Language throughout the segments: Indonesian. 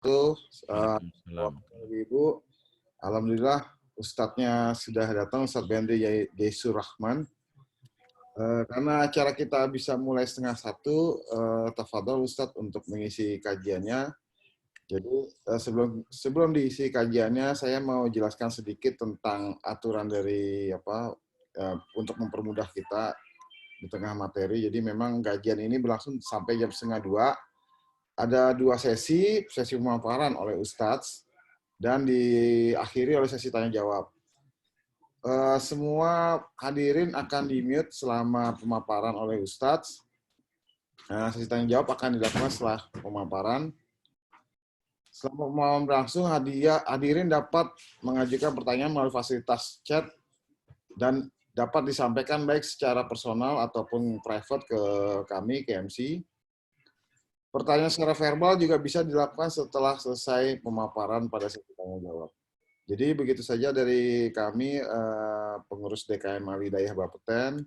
Waalaikumsalam. Ibu, alhamdulillah Ustadznya sudah datang, Ustadz Bendri Jaisur Rahman. Karena acara kita bisa mulai 12:30, tafadhol Ustadz untuk mengisi kajiannya. Jadi sebelum diisi kajiannya, saya mau jelaskan sedikit tentang aturan dari untuk mempermudah kita di tengah materi. Jadi memang kajian ini berlangsung sampai jam 1:30. Ada 2 sesi pemaparan oleh Ustadz dan diakhiri oleh sesi tanya jawab. Semua hadirin akan di-mute selama pemaparan oleh Ustadz. Sesi tanya jawab akan dilakukan setelah pemaparan. Selama pemaparan berlangsung, hadirin dapat mengajukan pertanyaan melalui fasilitas chat dan dapat disampaikan baik secara personal ataupun private ke kami, ke MC. Pertanyaan secara verbal juga bisa dilakukan setelah selesai pemaparan pada sesi tanya jawab. Jadi begitu saja dari kami, pengurus DKM Al-Hidayah Bapeten.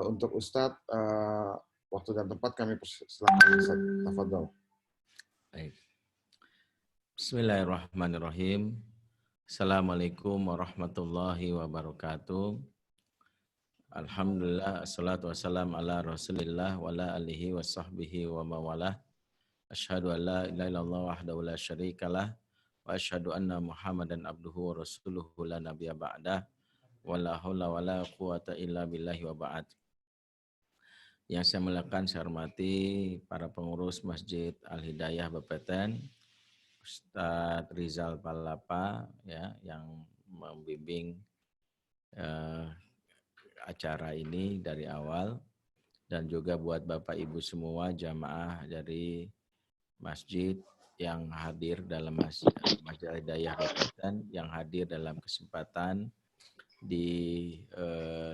Untuk Ustadz, waktu dan tempat kami persilakan Ustadz. Tafadhol. Baik. Bismillahirrahmanirrahim. Assalamualaikum warahmatullahi wabarakatuh. Alhamdulillah, assalatu wassalamu ala rasulillah wa ala alihi wa sahbihi wa mawalah. Asyhadu an la ilaha illallah wahdahu la syarikalah wa asyhadu anna Muhammadan abduhu wa rasuluhu la nabiyya ba'dah wa la haula wa la quwata illa billahi wa ba'd. Yang saya muliakan, saya hormati para pengurus Masjid Al-Hidayah Bapeten, Ustadz Rizal Palapa ya, yang membimbing acara ini dari awal, dan juga buat Bapak Ibu semua jamaah dari masjid yang hadir dalam Masjid Al-Hidayah Bapeten, yang hadir dalam kesempatan di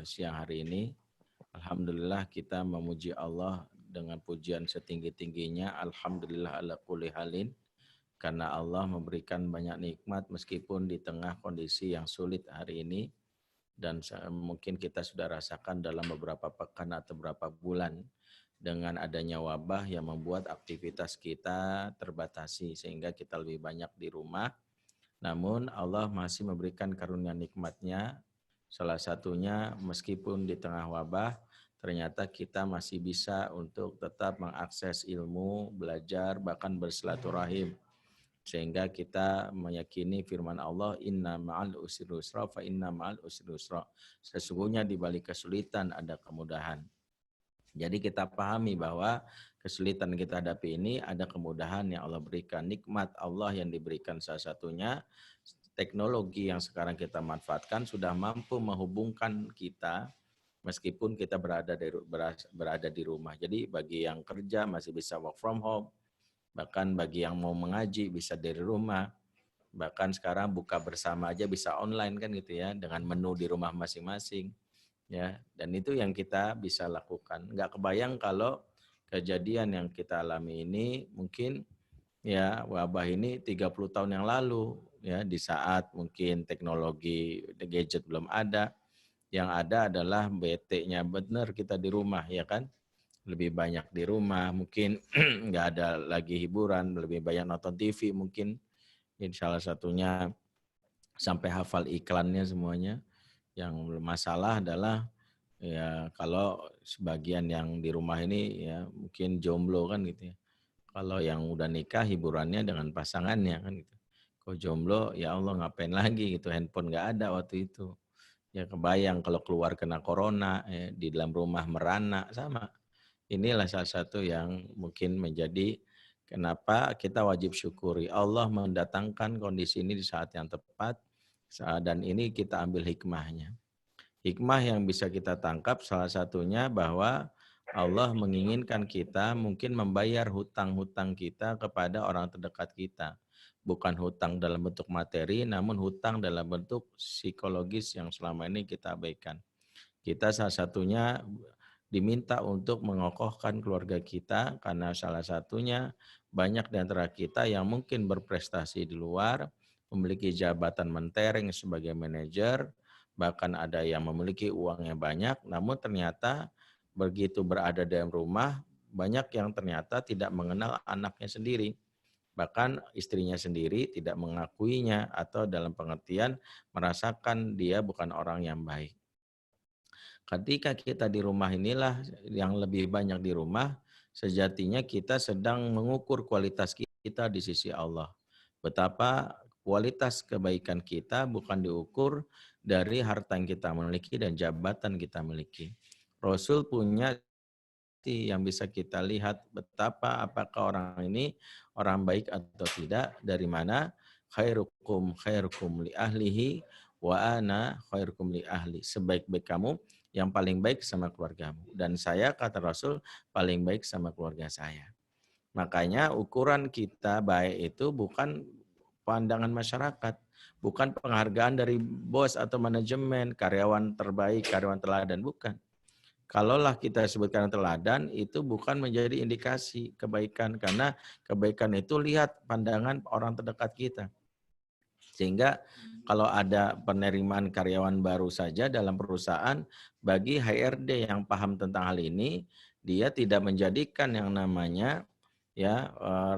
siang hari ini. Alhamdulillah kita memuji Allah dengan pujian setinggi-tingginya. Alhamdulillah ala kulli halin. Karena Allah memberikan banyak nikmat meskipun di tengah kondisi yang sulit hari ini. Dan mungkin kita sudah rasakan dalam beberapa pekan atau beberapa bulan dengan adanya wabah yang membuat aktivitas kita terbatasi sehingga kita lebih banyak di rumah. Namun Allah masih memberikan karunia nikmatnya. Salah satunya meskipun di tengah wabah ternyata kita masih bisa untuk tetap mengakses ilmu, belajar, bahkan bersilaturahim. Sehingga kita meyakini firman Allah, inna ma'al usri yusra fa inna ma'al usri yusra. Sesungguhnya di balik kesulitan ada kemudahan. Jadi kita pahami bahwa kesulitan kita hadapi ini ada kemudahan yang Allah berikan. Nikmat Allah yang diberikan salah satunya, teknologi yang sekarang kita manfaatkan sudah mampu menghubungkan kita meskipun kita berada di rumah. Jadi bagi yang kerja masih bisa work from home. Bahkan bagi yang mau mengaji bisa dari rumah. Bahkan sekarang buka bersama aja bisa online kan gitu ya, dengan menu di rumah masing-masing. Ya, dan itu yang kita bisa lakukan. Nggak kebayang kalau kejadian yang kita alami ini mungkin ya wabah ini 30 tahun yang lalu ya, di saat mungkin teknologi gadget belum ada. Yang ada adalah BT-nya benar kita di rumah ya kan. Lebih banyak di rumah, mungkin nggak ada lagi hiburan, lebih banyak nonton TV mungkin. Ini salah satunya sampai hafal iklannya semuanya. Yang masalah adalah ya kalau sebagian yang di rumah ini ya mungkin jomblo kan gitu ya. Kalau yang udah nikah hiburannya dengan pasangannya kan gitu. Kalau jomblo ya Allah ngapain lagi gitu, handphone nggak ada waktu itu. Ya kebayang kalau keluar kena corona ya, di dalam rumah merana sama. Inilah salah satu yang mungkin menjadi kenapa kita wajib syukuri. Allah mendatangkan kondisi ini di saat yang tepat dan ini kita ambil hikmahnya. Hikmah yang bisa kita tangkap salah satunya bahwa Allah menginginkan kita mungkin membayar hutang-hutang kita kepada orang terdekat kita. Bukan hutang dalam bentuk materi, namun hutang dalam bentuk psikologis yang selama ini kita abaikan. Kita salah satunya diminta untuk mengokohkan keluarga kita karena salah satunya banyak di antara kita yang mungkin berprestasi di luar, memiliki jabatan mentereng sebagai manajer, bahkan ada yang memiliki uang yang banyak, namun ternyata begitu berada dalam rumah, banyak yang ternyata tidak mengenal anaknya sendiri. Bahkan istrinya sendiri tidak mengakuinya atau dalam pengertian merasakan dia bukan orang yang baik. Ketika kita di rumah inilah yang lebih banyak di rumah, sejatinya kita sedang mengukur kualitas kita di sisi Allah. Betapa kualitas kebaikan kita bukan diukur dari harta yang kita miliki dan jabatan kita miliki. Rasul punya yang bisa kita lihat betapa apakah orang ini orang baik atau tidak, dari mana khairukum li ahlihi wa ana khairukum li ahli. Sebaik-baik kamu yang paling baik sama keluargamu, dan saya, kata Rasul, paling baik sama keluarga saya. Makanya ukuran kita baik itu bukan pandangan masyarakat, bukan penghargaan dari bos atau manajemen, karyawan terbaik, karyawan teladan, bukan. Kalaulah kita sebutkan teladan, itu bukan menjadi indikasi kebaikan, karena kebaikan itu lihat pandangan orang terdekat kita. Sehingga kalau ada penerimaan karyawan baru saja dalam perusahaan, bagi HRD yang paham tentang hal ini, dia tidak menjadikan yang namanya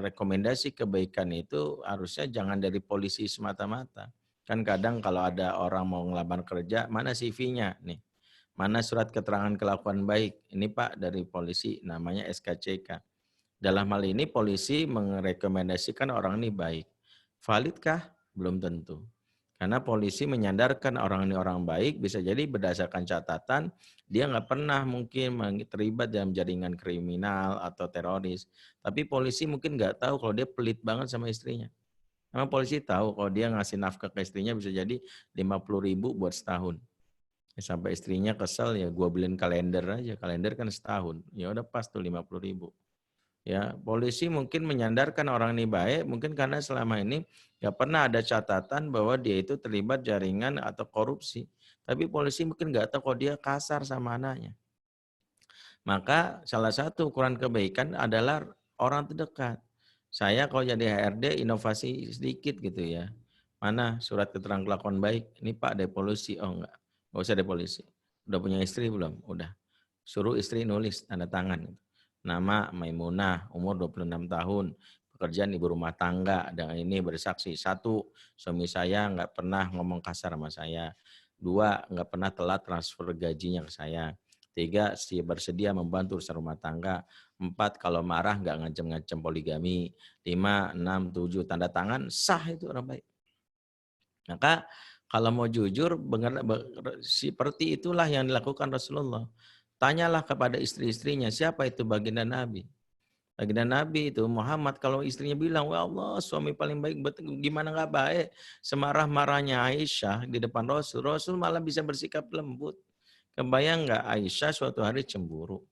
rekomendasi kebaikan itu harusnya jangan dari polisi semata-mata. Kan kadang kalau ada orang mau ngelamar kerja, mana CV-nya nih? Mana surat keterangan kelakuan baik? Ini Pak dari polisi, namanya SKCK. Dalam hal ini polisi merekomendasikan orang ini baik. Validkah? Belum tentu. Karena polisi menyandarkan orang ini orang baik, bisa jadi berdasarkan catatan, dia nggak pernah mungkin terlibat dalam jaringan kriminal atau teroris. Tapi polisi mungkin nggak tahu kalau dia pelit banget sama istrinya. Memang polisi tahu kalau dia ngasih nafkah ke istrinya bisa jadi 50.000 buat setahun. Sampai istrinya kesel, ya gua beliin kalender aja, kalender kan setahun. Ya udah pas tuh 50.000. Ya, polisi mungkin menyandarkan orang ini baik, mungkin karena selama ini nggak pernah ada catatan bahwa dia itu terlibat jaringan atau korupsi. Tapi polisi mungkin nggak tahu kalau dia kasar sama anaknya. Maka salah satu ukuran kebaikan adalah orang terdekat. Saya kalau jadi HRD inovasi sedikit gitu ya. Mana surat keterangan kelakuan baik? Ini Pak dari polisi. Oh enggak usah dari polisi. Udah punya istri belum? Udah. Suruh istri nulis tanda tangan. Nama Maimunah, umur 26 tahun, pekerjaan ibu rumah tangga, dengan ini bersaksi. 1, suami saya nggak pernah ngomong kasar sama saya. 2, nggak pernah telat transfer gajinya ke saya. 3, bersedia membantu urusan rumah tangga. 4, kalau marah nggak ngancem-ngancem poligami. 5, 6, 7, tanda tangan, sah itu orang baik. Maka kalau mau jujur, seperti itulah yang dilakukan Rasulullah. Tanyalah kepada istri-istrinya, siapa itu baginda Nabi? Baginda Nabi itu Muhammad, kalau istrinya bilang, "Wah Allah, suami paling baik," gimana nggak baik? Semarah-marahnya Aisyah di depan Rasul, Rasul malah bisa bersikap lembut. Kebayang nggak Aisyah suatu hari cemburu?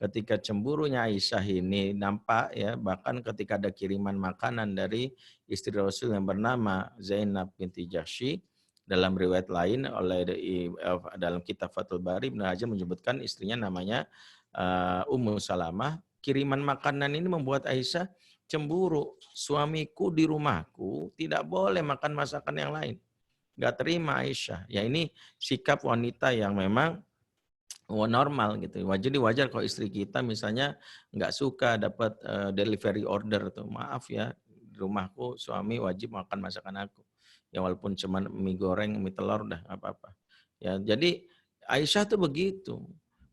Ketika cemburunya Aisyah ini nampak ya, bahkan ketika ada kiriman makanan dari istri Rasul yang bernama Zainab binti Jahsy, dalam riwayat lain dalam kitab Fathul Bari, Ibnu Hajar menyebutkan istrinya namanya Ummu Salamah. Kiriman makanan ini membuat Aisyah cemburu. Suamiku di rumahku tidak boleh makan masakan yang lain. Gak terima Aisyah. Ya ini sikap wanita yang memang normal gitu. Jadi wajar kalau istri kita misalnya nggak suka dapat delivery order tuh. Maaf ya, di rumahku suami wajib makan masakan aku. Ya walaupun cuma mie goreng, mie telur udah nggak apa-apa. Ya, jadi Aisyah tuh begitu.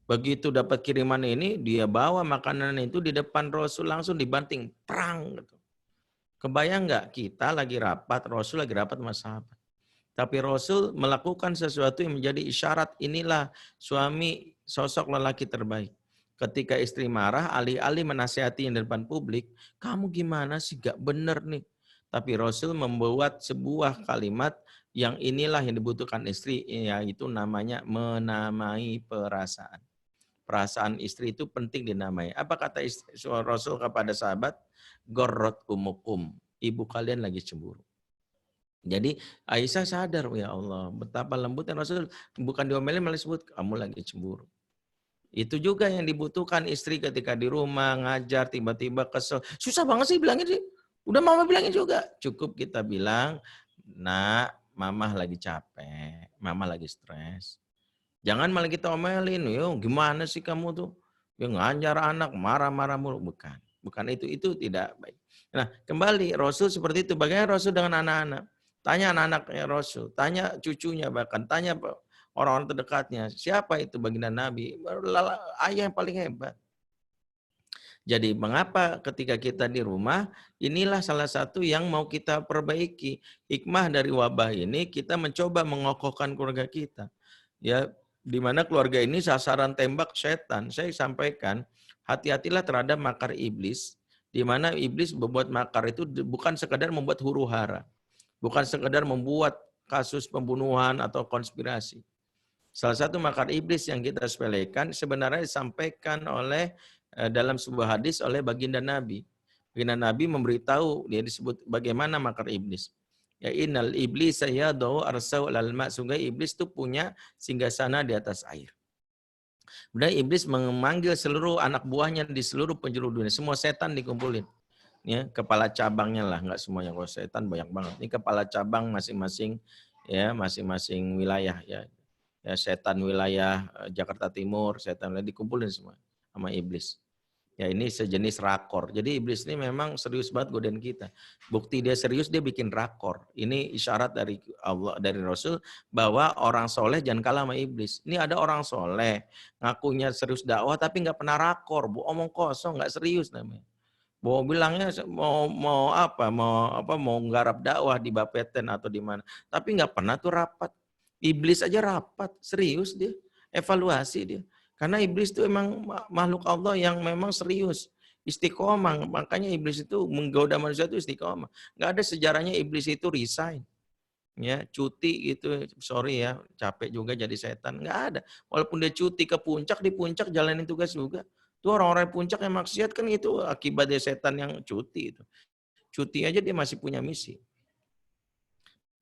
Begitu dapat kiriman ini, dia bawa makanan itu di depan Rasul langsung dibanting, perang gitu. Kebayang nggak kita lagi rapat, Rasul lagi rapat sama sahabat. Tapi Rasul melakukan sesuatu yang menjadi isyarat, inilah suami sosok lelaki terbaik. Ketika istri marah, alih-alih menasihati yang di depan publik, kamu gimana sih, gak bener nih. Tapi Rasul membuat sebuah kalimat yang inilah yang dibutuhkan istri, yaitu namanya menamai perasaan. Perasaan istri itu penting dinamai. Apa kata Rasul kepada sahabat? Gorrot umukum, ibu kalian lagi cemburu. Jadi Aisyah sadar, ya Allah, betapa lembutnya Rasul, bukan diomelin malah disebut kamu lagi cemburu. Itu juga yang dibutuhkan istri ketika di rumah ngajar tiba-tiba kesel. Susah banget sih bilangin sih. Udah mama bilangin juga. Cukup kita bilang, "Nak, mama lagi capek, mama lagi stres." Jangan malah kita omelin, "Yo, gimana sih kamu tuh? Ya ngajar anak marah-marah mulu." Bukan itu tidak baik. Nah, kembali Rasul seperti itu. Bagaimana Rasul dengan anak-anak? Tanya anak-anaknya Rasul, tanya cucunya bahkan, tanya orang-orang terdekatnya. Siapa itu baginda Nabi? Ayah yang paling hebat. Jadi mengapa ketika kita di rumah, inilah salah satu yang mau kita perbaiki. Hikmah dari wabah ini kita mencoba mengokohkan keluarga kita. Ya, di mana keluarga ini sasaran tembak setan. Saya sampaikan, hati-hatilah terhadap makar iblis, di mana iblis membuat makar itu bukan sekadar membuat huru-hara, bukan sekadar membuat kasus pembunuhan atau konspirasi. Salah satu makar iblis yang kita sepelekan sebenarnya disampaikan oleh dalam sebuah hadis oleh baginda Nabi. Baginda Nabi memberitahu, dia disebut bagaimana makar iblis. Ya innal iblis yadau arsau alal ma, sungguh iblis itu punya singgasana di atas air. Kemudian iblis memanggil seluruh anak buahnya di seluruh penjuru dunia, semua setan dikumpulin. Ya, kepala cabangnya lah, enggak semuanya, kalau setan banyak banget. Ini kepala cabang masing-masing ya, masing-masing wilayah ya. Ya, setan wilayah Jakarta Timur, setan wilayah dikumpulin semua sama iblis. Ya, ini sejenis rakor. Jadi iblis ini memang serius banget godain kita. Bukti dia serius, dia bikin rakor. Ini isyarat dari Allah, dari Rasul, bahwa orang soleh jangan kalah sama iblis. Ini ada orang soleh, ngakunya serius dakwah tapi nggak pernah rakor, omong kosong, nggak serius namanya. Mau bilangnya mau nggarap dakwah di Bapeten atau di mana, tapi nggak pernah tuh rapat. Iblis aja rapat, serius dia, evaluasi dia. Karena iblis itu emang makhluk Allah yang memang serius, istiqomah. Makanya iblis itu menggoda manusia itu istiqomah. Nggak ada sejarahnya iblis itu resign, ya cuti gitu. Sorry ya, capek juga jadi setan. Nggak ada. Walaupun dia cuti ke puncak, di puncak jalanin tugas juga. Itu orang-orang puncak yang maksiat kan itu akibat dia setan yang cuti itu. Cuti aja dia masih punya misi.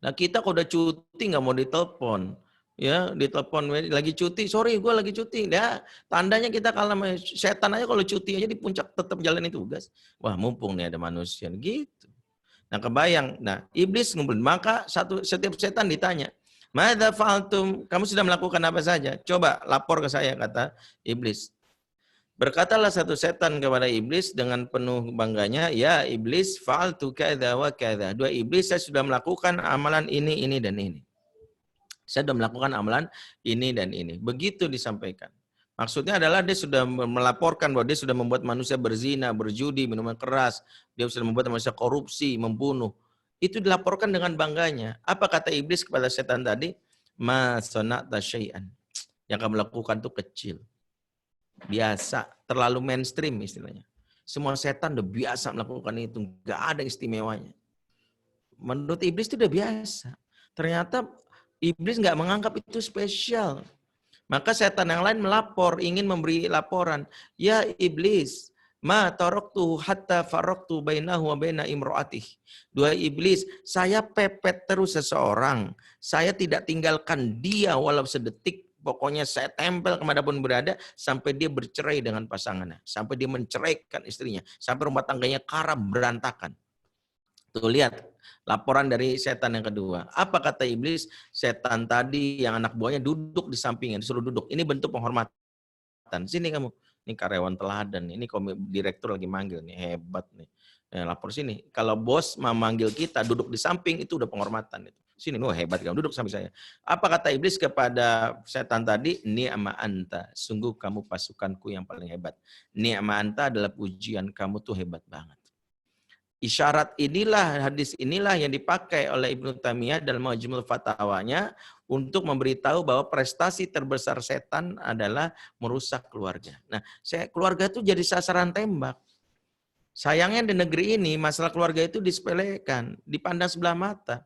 Nah kita kalau udah cuti nggak mau ditelepon, ya ditelepon lagi cuti, sorry gue lagi cuti, ya tandanya kita kalah sama setan aja kalau cuti aja di puncak tetap jalanin tugas. Wah mumpung nih ada manusia gitu. Nah kebayang, nah iblis ngumpulin, maka setiap setan ditanya, madza fa'altum, kamu sudah melakukan apa saja? Coba lapor ke saya, kata iblis. Berkatalah satu setan kepada iblis dengan penuh bangganya, ya iblis, fa'altu kadza wa kadza. Dua iblis, saya sudah melakukan amalan ini, dan ini. Saya sudah melakukan amalan ini dan ini. Begitu disampaikan. Maksudnya adalah dia sudah melaporkan bahwa dia sudah membuat manusia berzina, berjudi, minuman keras. Dia sudah membuat manusia korupsi, membunuh. Itu dilaporkan dengan bangganya. Apa kata iblis kepada setan tadi? Ma sona'ta syai'an. Yang kamu lakukan itu kecil. Biasa, terlalu mainstream istilahnya. Semua setan udah biasa melakukan itu, nggak ada istimewanya. Menurut iblis itu udah biasa. Ternyata iblis nggak menganggap itu spesial. Maka setan yang lain melapor, ingin memberi laporan. Ya iblis, ma taraktu hatta faraktu bainahu wa baina imro'atih. Dua iblis, saya pepet terus seseorang. Saya tidak tinggalkan dia walau sedetik. Pokoknya saya tempel kemanapun berada sampai dia bercerai dengan pasangannya. Sampai dia menceraikan istrinya. Sampai rumah tangganya karam berantakan. Tuh lihat laporan dari setan yang kedua. Apa kata iblis? Setan tadi yang anak buahnya duduk di sampingnya, disuruh duduk. Ini bentuk penghormatan. Sini kamu. Ini karyawan teladan. Ini direktur lagi manggil nih, hebat nih. Lapor sini. Kalau bos memanggil kita duduk di samping itu udah penghormatan itu. Sini, hebat kamu duduk samping saya. Apa kata iblis kepada setan tadi? Ni'ma anta. Sungguh kamu pasukanku yang paling hebat. Ni'ma anta adalah pujian kamu tuh hebat banget. Isyarat inilah, hadis inilah yang dipakai oleh Ibnu Taimiyah dalam Majmu' Fatawanya untuk memberitahu bahwa prestasi terbesar setan adalah merusak keluarga. Nah, keluarga itu jadi sasaran tembak. Sayangnya di negeri ini masalah keluarga itu disepelekan, dipandang sebelah mata.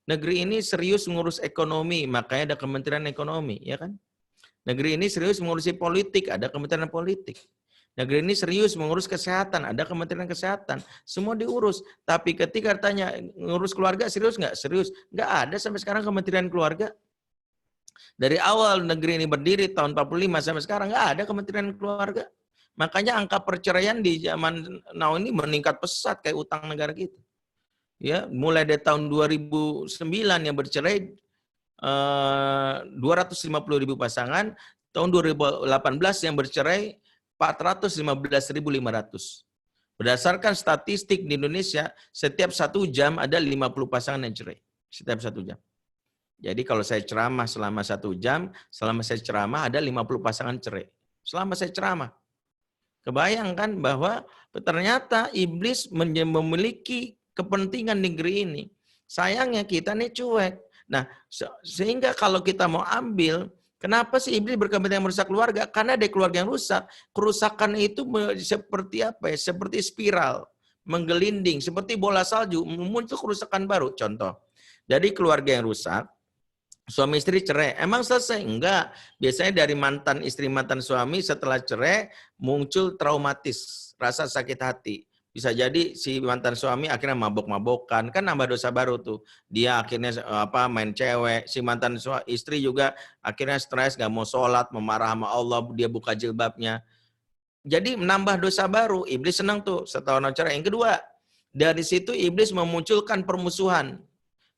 Negeri ini serius mengurus ekonomi, makanya ada Kementerian Ekonomi, ya kan? Negeri ini serius mengurusi politik, ada Kementerian Politik. Negeri ini serius mengurus kesehatan, ada Kementerian Kesehatan. Semua diurus. Tapi ketika tanya ngurus keluarga, serius nggak? Serius. Nggak ada sampai sekarang Kementerian Keluarga. Dari awal negeri ini berdiri tahun 45 sampai sekarang nggak ada Kementerian Keluarga. Makanya angka perceraian di zaman now ini meningkat pesat kayak utang negara kita. Ya, mulai dari tahun 2009 yang bercerai 250.000 pasangan, tahun 2018 yang bercerai 415.500. Berdasarkan statistik di Indonesia, setiap 1 jam ada 50 pasangan yang cerai. Setiap 1 jam. Jadi kalau saya ceramah selama 1 jam, selama saya ceramah ada 50 pasangan cerai. Selama saya ceramah. Kebayangkan bahwa ternyata iblis memiliki kepentingan negeri ini. Sayangnya kita nih cuek. Nah, sehingga kalau kita mau ambil, kenapa sih iblis berkepentingan merusak keluarga? Karena ada keluarga yang rusak. Kerusakan itu seperti apa ya? Seperti spiral, menggelinding, seperti bola salju, muncul kerusakan baru. Contoh, dari keluarga yang rusak, suami istri cerai, emang selesai? Enggak. Biasanya dari mantan istri, mantan suami setelah cerai muncul traumatis, rasa sakit hati. Bisa jadi si mantan suami akhirnya mabok-mabokan, kan nambah dosa baru tuh. Dia akhirnya main cewek, si mantan istri juga akhirnya stres, gak mau sholat, memarah sama Allah, dia buka jilbabnya. Jadi menambah dosa baru, iblis senang tuh setelah cerai. Yang kedua, dari situ iblis memunculkan permusuhan.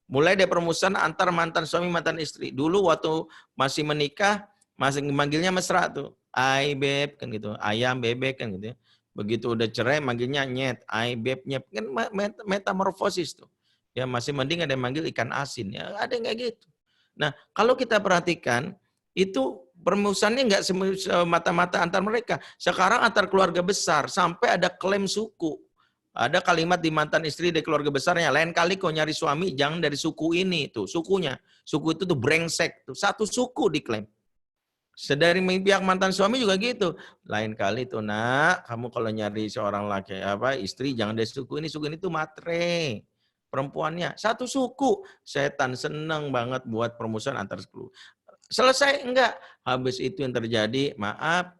Mulai dari permusuhan antar mantan suami, mantan istri. Dulu waktu masih menikah, masih manggilnya mesra tuh. Ay beb, kan gitu. Ayam, bebek, kan gitu ya. Begitu udah cerai, manggilnya nyet. Ay beb, nyet. Kan metamorfosis tuh. Ya masih mending ada yang manggil ikan asin. Ya ada yang kayak gitu. Nah, kalau kita perhatikan, itu permusuhannya nggak semata-mata antar mereka. Sekarang antar keluarga besar, sampai ada klaim suku. Ada kalimat di mantan istri dari keluarga besarnya, lain kali kau nyari suami jangan dari suku ini tuh, sukunya. Suku itu tuh brengsek tuh, satu suku diklaim. Sedari pihak mantan suami juga gitu. Lain kali tuh nak, kamu kalau nyari seorang laki istri jangan dari suku ini tuh matre. Perempuannya satu suku. Setan seneng banget buat permusuhan antar suku. Selesai enggak? Habis itu yang terjadi, maaf,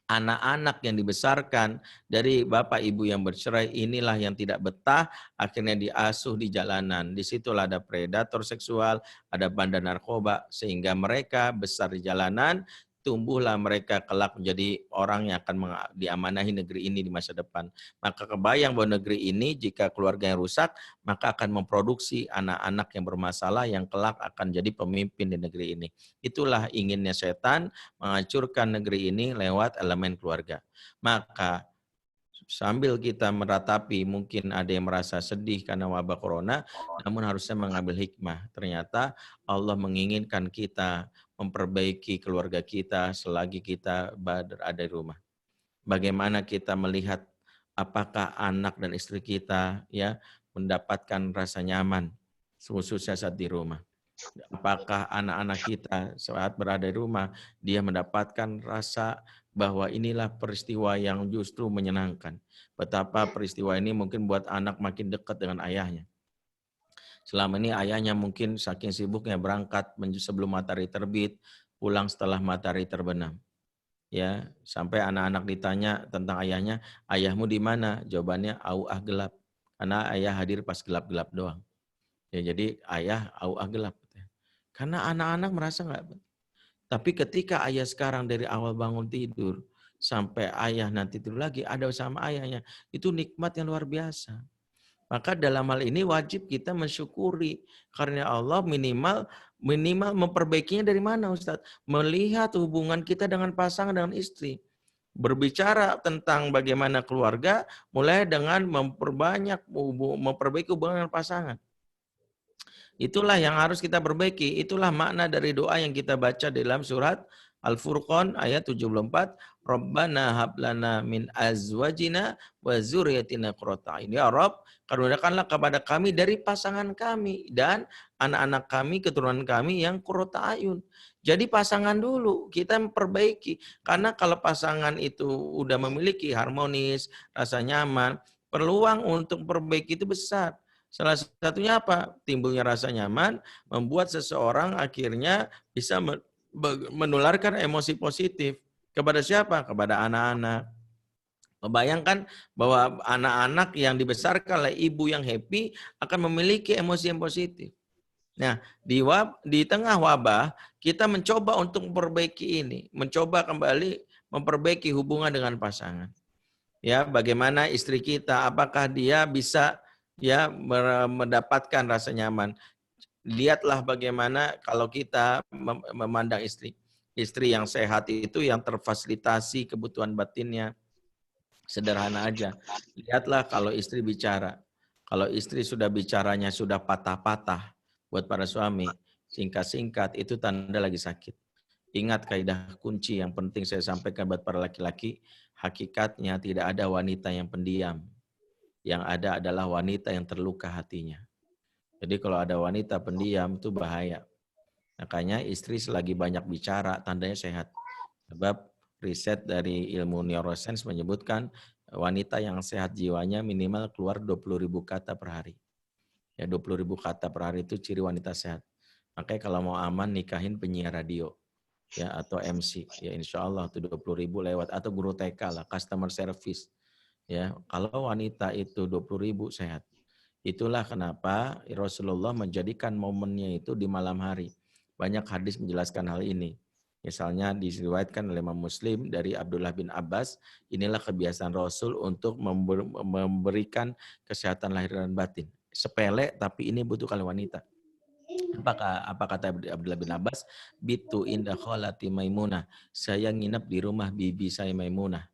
anak-anak yang dibesarkan dari bapak ibu yang bercerai inilah yang tidak betah, akhirnya diasuh di jalanan. Disitulah ada predator seksual, ada bandar narkoba, sehingga mereka besar di jalanan, tumbuhlah mereka kelak menjadi orang yang akan diamanahi negeri ini di masa depan. Maka kebayang bahwa negeri ini jika keluarga yang rusak, maka akan memproduksi anak-anak yang bermasalah yang kelak akan jadi pemimpin di negeri ini. Itulah inginnya setan, menghancurkan negeri ini lewat elemen keluarga. Maka sambil kita meratapi, mungkin ada yang merasa sedih karena wabah corona, namun harusnya mengambil hikmah. Ternyata Allah menginginkan kita memperbaiki keluarga kita selagi kita berada di rumah. Bagaimana kita melihat apakah anak dan istri kita ya mendapatkan rasa nyaman khususnya saat di rumah. Apakah anak-anak kita saat berada di rumah, dia mendapatkan rasa bahwa inilah peristiwa yang justru menyenangkan. Betapa peristiwa ini mungkin buat anak makin dekat dengan ayahnya. Selama ini ayahnya mungkin saking sibuknya berangkat sebelum matahari terbit, pulang setelah matahari terbenam. Ya, sampai anak-anak ditanya tentang ayahnya, ayahmu di mana? Jawabannya auah gelap. Karena ayah hadir pas gelap-gelap doang. Ya, jadi ayah auah gelap. Karena anak-anak merasa enggak. Tapi ketika ayah sekarang dari awal bangun tidur sampai ayah nanti tidur lagi ada sama ayahnya, itu nikmat yang luar biasa. Maka dalam hal ini wajib kita mensyukuri karena Allah minimal memperbaikinya dari mana Ustaz? Melihat hubungan kita dengan pasangan, dengan istri. Berbicara tentang bagaimana keluarga mulai dengan memperbaiki hubungan dengan pasangan. Itulah yang harus kita perbaiki. Itulah makna dari doa yang kita baca dalam surat Al-Furqan ayat 74. Rabbana hablana min azwajina wa dzurriyyatina qurrata a'yun. Ya Rabb, karuniakanlah kepada kami dari pasangan kami dan anak-anak kami, keturunan kami yang qurrata a'yun. Jadi pasangan dulu kita memperbaiki. Karena kalau pasangan itu udah memiliki harmonis, rasa nyaman, peluang untuk perbaiki itu besar. Salah satunya apa? Timbulnya rasa nyaman, membuat seseorang akhirnya bisa menularkan emosi positif. Kepada siapa? Kepada anak-anak. Membayangkan bahwa anak-anak yang dibesarkan oleh ibu yang happy akan memiliki emosi yang positif. Nah, di tengah wabah, kita mencoba untuk memperbaiki ini. Mencoba kembali memperbaiki hubungan dengan pasangan. Ya, bagaimana istri kita, apakah dia bisa ya mendapatkan rasa nyaman. Lihatlah bagaimana kalau kita memandang istri. Istri yang sehat itu yang terfasilitasi kebutuhan batinnya. Sederhana aja. Lihatlah kalau istri bicara. Kalau istri sudah bicaranya sudah patah-patah buat para suami, singkat-singkat itu tanda lagi sakit. Ingat kaidah kunci yang penting saya sampaikan buat para laki-laki, hakikatnya tidak ada wanita yang pendiam. Yang ada adalah wanita yang terluka hatinya. Jadi kalau ada wanita pendiam itu bahaya. Makanya istri selagi banyak bicara tandanya sehat. Sebab riset dari ilmu neuroscience menyebutkan wanita yang sehat jiwanya minimal keluar 20.000 kata per hari. Ya 20.000 kata per hari itu ciri wanita sehat. Makanya kalau mau aman nikahin penyiar radio ya atau MC ya insya Allah tuh 20.000 lewat atau guru TK lah customer service ya kalau wanita itu 20.000 sehat. Itulah kenapa Rasulullah menjadikan momennya itu di malam hari. Banyak hadis menjelaskan hal ini. Misalnya diriwayatkan oleh Imam Muslim dari Abdullah bin Abbas, inilah kebiasaan Rasul untuk memberikan kesehatan lahir dan batin. Sepele tapi ini butuh kali wanita. Apa kata Abdullah bin Abbas? Bitu indah kholati Maimunah. Saya nginep di rumah bibi saya Maimunah.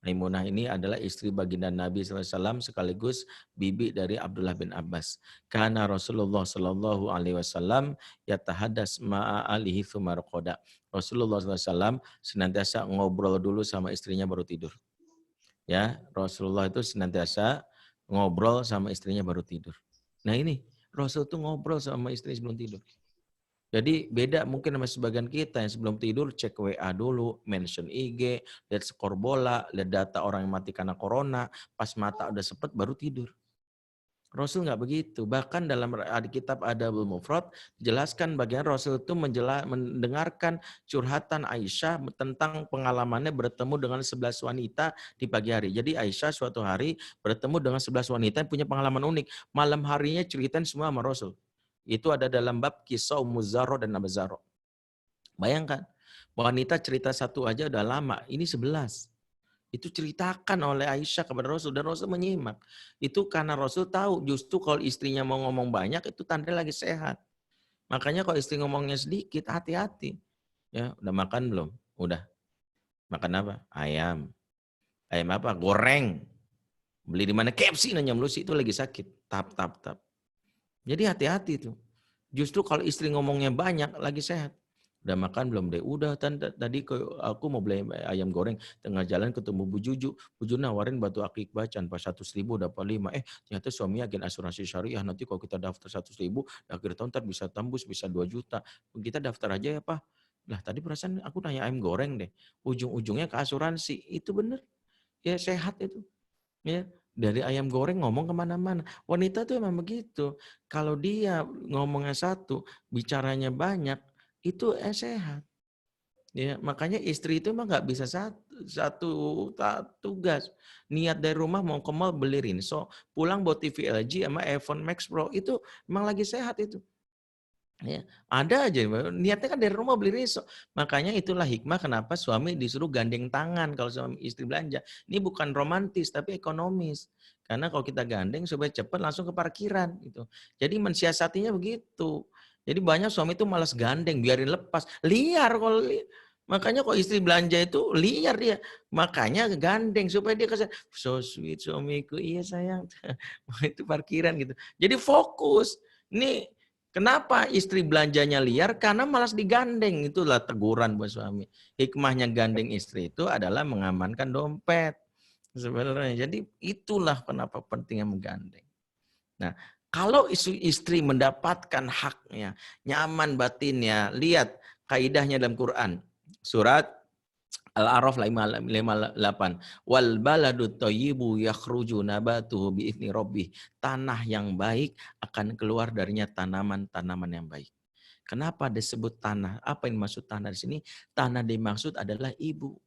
Maimunah ini adalah istri baginda Nabi SAW sekaligus bibi dari Abdullah bin Abbas. Karena Rasulullah SAW yatahadas ma'a alihi thumarqoda. Rasulullah SAW senantiasa ngobrol dulu sama istrinya baru tidur. Ya, Rasulullah itu senantiasa ngobrol sama istrinya baru tidur. Nah ini, Rasul itu ngobrol sama istri sebelum tidur. Jadi beda mungkin sama sebagian kita yang sebelum tidur cek WA dulu, mention IG, lihat skor bola, lihat data orang yang mati karena corona, pas mata udah sepet baru tidur. Rasul nggak begitu. Bahkan dalam kitab Adabul Mufrad dijelaskan bagian Rasul itu mendengarkan curhatan Aisyah tentang pengalamannya bertemu dengan 11 wanita di pagi hari. Jadi Aisyah suatu hari bertemu dengan 11 wanita yang punya pengalaman unik. Malam harinya ceritain semua sama Rasul. Itu ada dalam bab kisah Muzaro dan Nabazaro. Bayangkan, wanita cerita satu aja udah lama, ini 11. Itu ceritakan oleh Aisyah kepada Rasul dan Rasul menyimak. Itu karena Rasul tahu justru kalau istrinya mau ngomong banyak itu tanda lagi sehat. Makanya kalau istri ngomongnya sedikit hati-hati. Ya, udah makan belum? Udah. Makan apa? Ayam. Ayam apa? Goreng. Beli di mana? KFC nanya melulu itu lagi sakit. Tap. Jadi hati-hati tuh. Justru kalau istri ngomongnya banyak lagi sehat. Udah makan belum deh? Udah tadi aku mau beli ayam goreng. Tengah jalan ketemu Bu Juju. Bu Juju nawarin batu akik bacan. Pas 100.000 dapat 5. Ternyata suami agen asuransi syariah. Nanti kalau kita daftar 100.000, akhir tahun ntar bisa tembus, bisa 2 juta. Kita daftar aja ya Pak. Lah tadi perasaan aku nanya ayam goreng deh. Ujung-ujungnya ke asuransi. Itu bener. Ya sehat itu. Ya, dari ayam goreng ngomong kemana-mana. Wanita tuh emang begitu. Kalau dia ngomongnya satu, bicaranya banyak, itu sehat. Ya, makanya istri itu emang nggak bisa satu tugas. Niat dari rumah mau ke mall beli rinso, pulang bawa TV LG sama iPhone Max Pro itu emang lagi sehat itu. Ya, ada aja niatnya kan dari rumah beli rinso. Makanya itulah hikmah kenapa suami disuruh gandeng tangan kalau suami istri belanja. Ini bukan romantis tapi ekonomis. Karena kalau kita gandeng supaya cepat langsung ke parkiran gitu. Jadi mensiasatinya begitu. Jadi banyak suami itu malas gandeng, biarin lepas. Liar kalau makanya kok istri belanja itu liar dia. Makanya gandeng supaya dia kesan so sweet suamiku. Iya sayang. Itu parkiran gitu. Jadi fokus. Ini kenapa istri belanjanya liar? Karena malas digandeng. Itulah teguran buat suami. Hikmahnya gandeng istri itu adalah mengamankan dompet. Sebenarnya. Jadi itulah kenapa pentingnya menggandeng. Nah, kalau istri mendapatkan haknya, nyaman batinnya, lihat kaidahnya dalam Quran. Surat Al-A'raf 58. Wal baladu thayyibu yakhruju nabatuhu bi'izni rabbih. Tanah yang baik akan keluar darinya tanaman-tanaman yang baik. Kenapa disebut tanah? Apa yang dimaksud tanah di sini? Tanah dimaksud adalah ibu.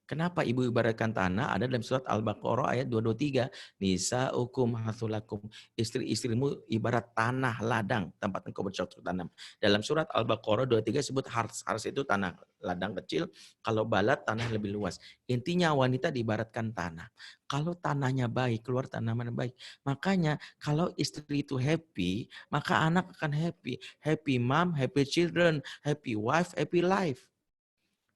Kenapa ibu ibaratkan tanah? Ada dalam surat Al-Baqarah ayat 223. Nisa'ukum hathulakum. Istri-istrimu ibarat tanah ladang, tempat engkau bercocok tanam. Dalam surat Al-Baqarah 23 sebut hars. Hars itu tanah ladang kecil. Kalau balat, tanah lebih luas. Intinya wanita diibaratkan tanah. Kalau tanahnya baik, keluar tanaman yang baik. Makanya kalau istri itu happy, maka anak akan happy. Happy mom, happy children, happy wife, happy life.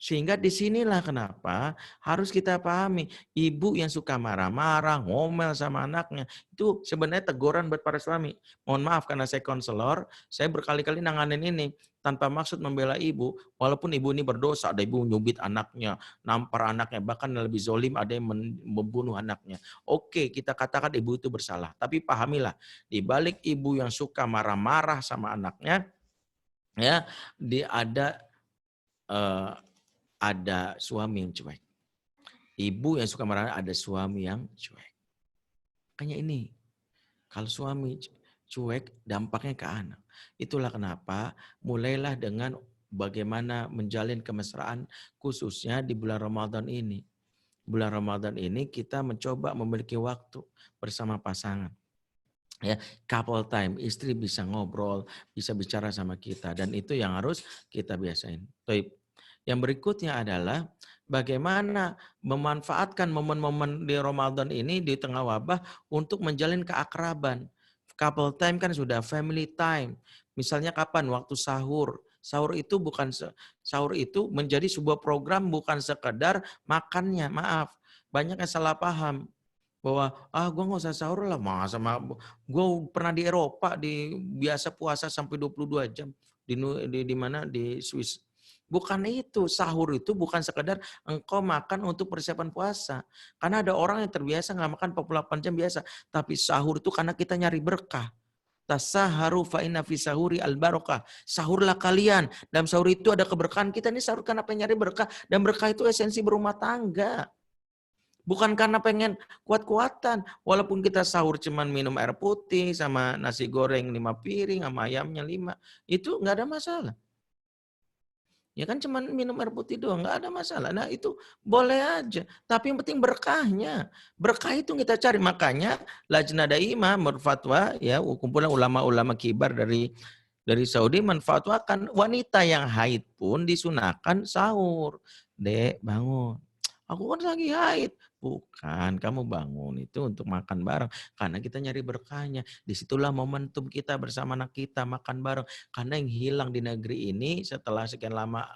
Sehingga disinilah kenapa harus kita pahami, ibu yang suka marah-marah, ngomel sama anaknya, itu sebenarnya teguran buat para suami. Mohon maaf karena saya konselor, saya berkali-kali nanganin ini tanpa maksud membela ibu, walaupun ibu ini berdosa, ada ibu nyubit anaknya, nampar anaknya, bahkan lebih zolim ada yang membunuh anaknya. Oke, kita katakan ibu itu bersalah, tapi pahamilah, di balik ibu yang suka marah-marah sama anaknya, ya, eh, ada suami yang cuek. Ibu yang suka marah, ada suami yang cuek. Makanya ini, kalau suami cuek, dampaknya ke anak. Itulah kenapa mulailah dengan bagaimana menjalin kemesraan, khususnya di bulan Ramadan ini. Bulan Ramadan ini kita mencoba memiliki waktu bersama pasangan. Ya, couple time, istri bisa ngobrol, bisa bicara sama kita, dan itu yang harus kita biasain. Yang berikutnya adalah bagaimana memanfaatkan momen-momen di Ramadan ini di tengah wabah untuk menjalin keakraban. Couple time kan sudah family time. Misalnya kapan? Waktu sahur. Sahur itu menjadi sebuah program bukan sekedar makannya. Maaf, banyak yang salah paham bahwa gue nggak usah sahur lah, masa gue pernah di Eropa biasa puasa sampai 22 jam di mana di Swiss. Bukan itu, sahur itu bukan sekedar engkau makan untuk persiapan puasa. Karena ada orang yang terbiasa nggak makan 48 jam biasa, tapi sahur itu karena kita nyari berkah. Tasaharu fa inna fi sahuri al barokah. Sahurlah kalian. Dalam sahur itu ada keberkahan. Kita ini sahur karena pengen nyari berkah, dan berkah itu esensi berumah tangga. Bukan karena pengen kuat-kuatan. Walaupun kita sahur cuman minum air putih sama nasi goreng 5 piring sama ayamnya 5. Itu nggak ada masalah. Ya kan cuman minum air putih doang, nggak ada masalah. Nah itu boleh aja. Tapi yang penting berkahnya. Berkah itu kita cari. Makanya Lajnah Daimah berfatwa, ya kumpulan ulama-ulama kibar dari Saudi menfatwakan wanita yang haid pun disunahkan sahur. Dek, bangun. Aku kan lagi haid. Bukan, kamu bangun itu untuk makan bareng. Karena kita nyari berkahnya. Disitulah momentum kita bersama anak kita makan bareng. Karena yang hilang di negeri ini setelah sekian lama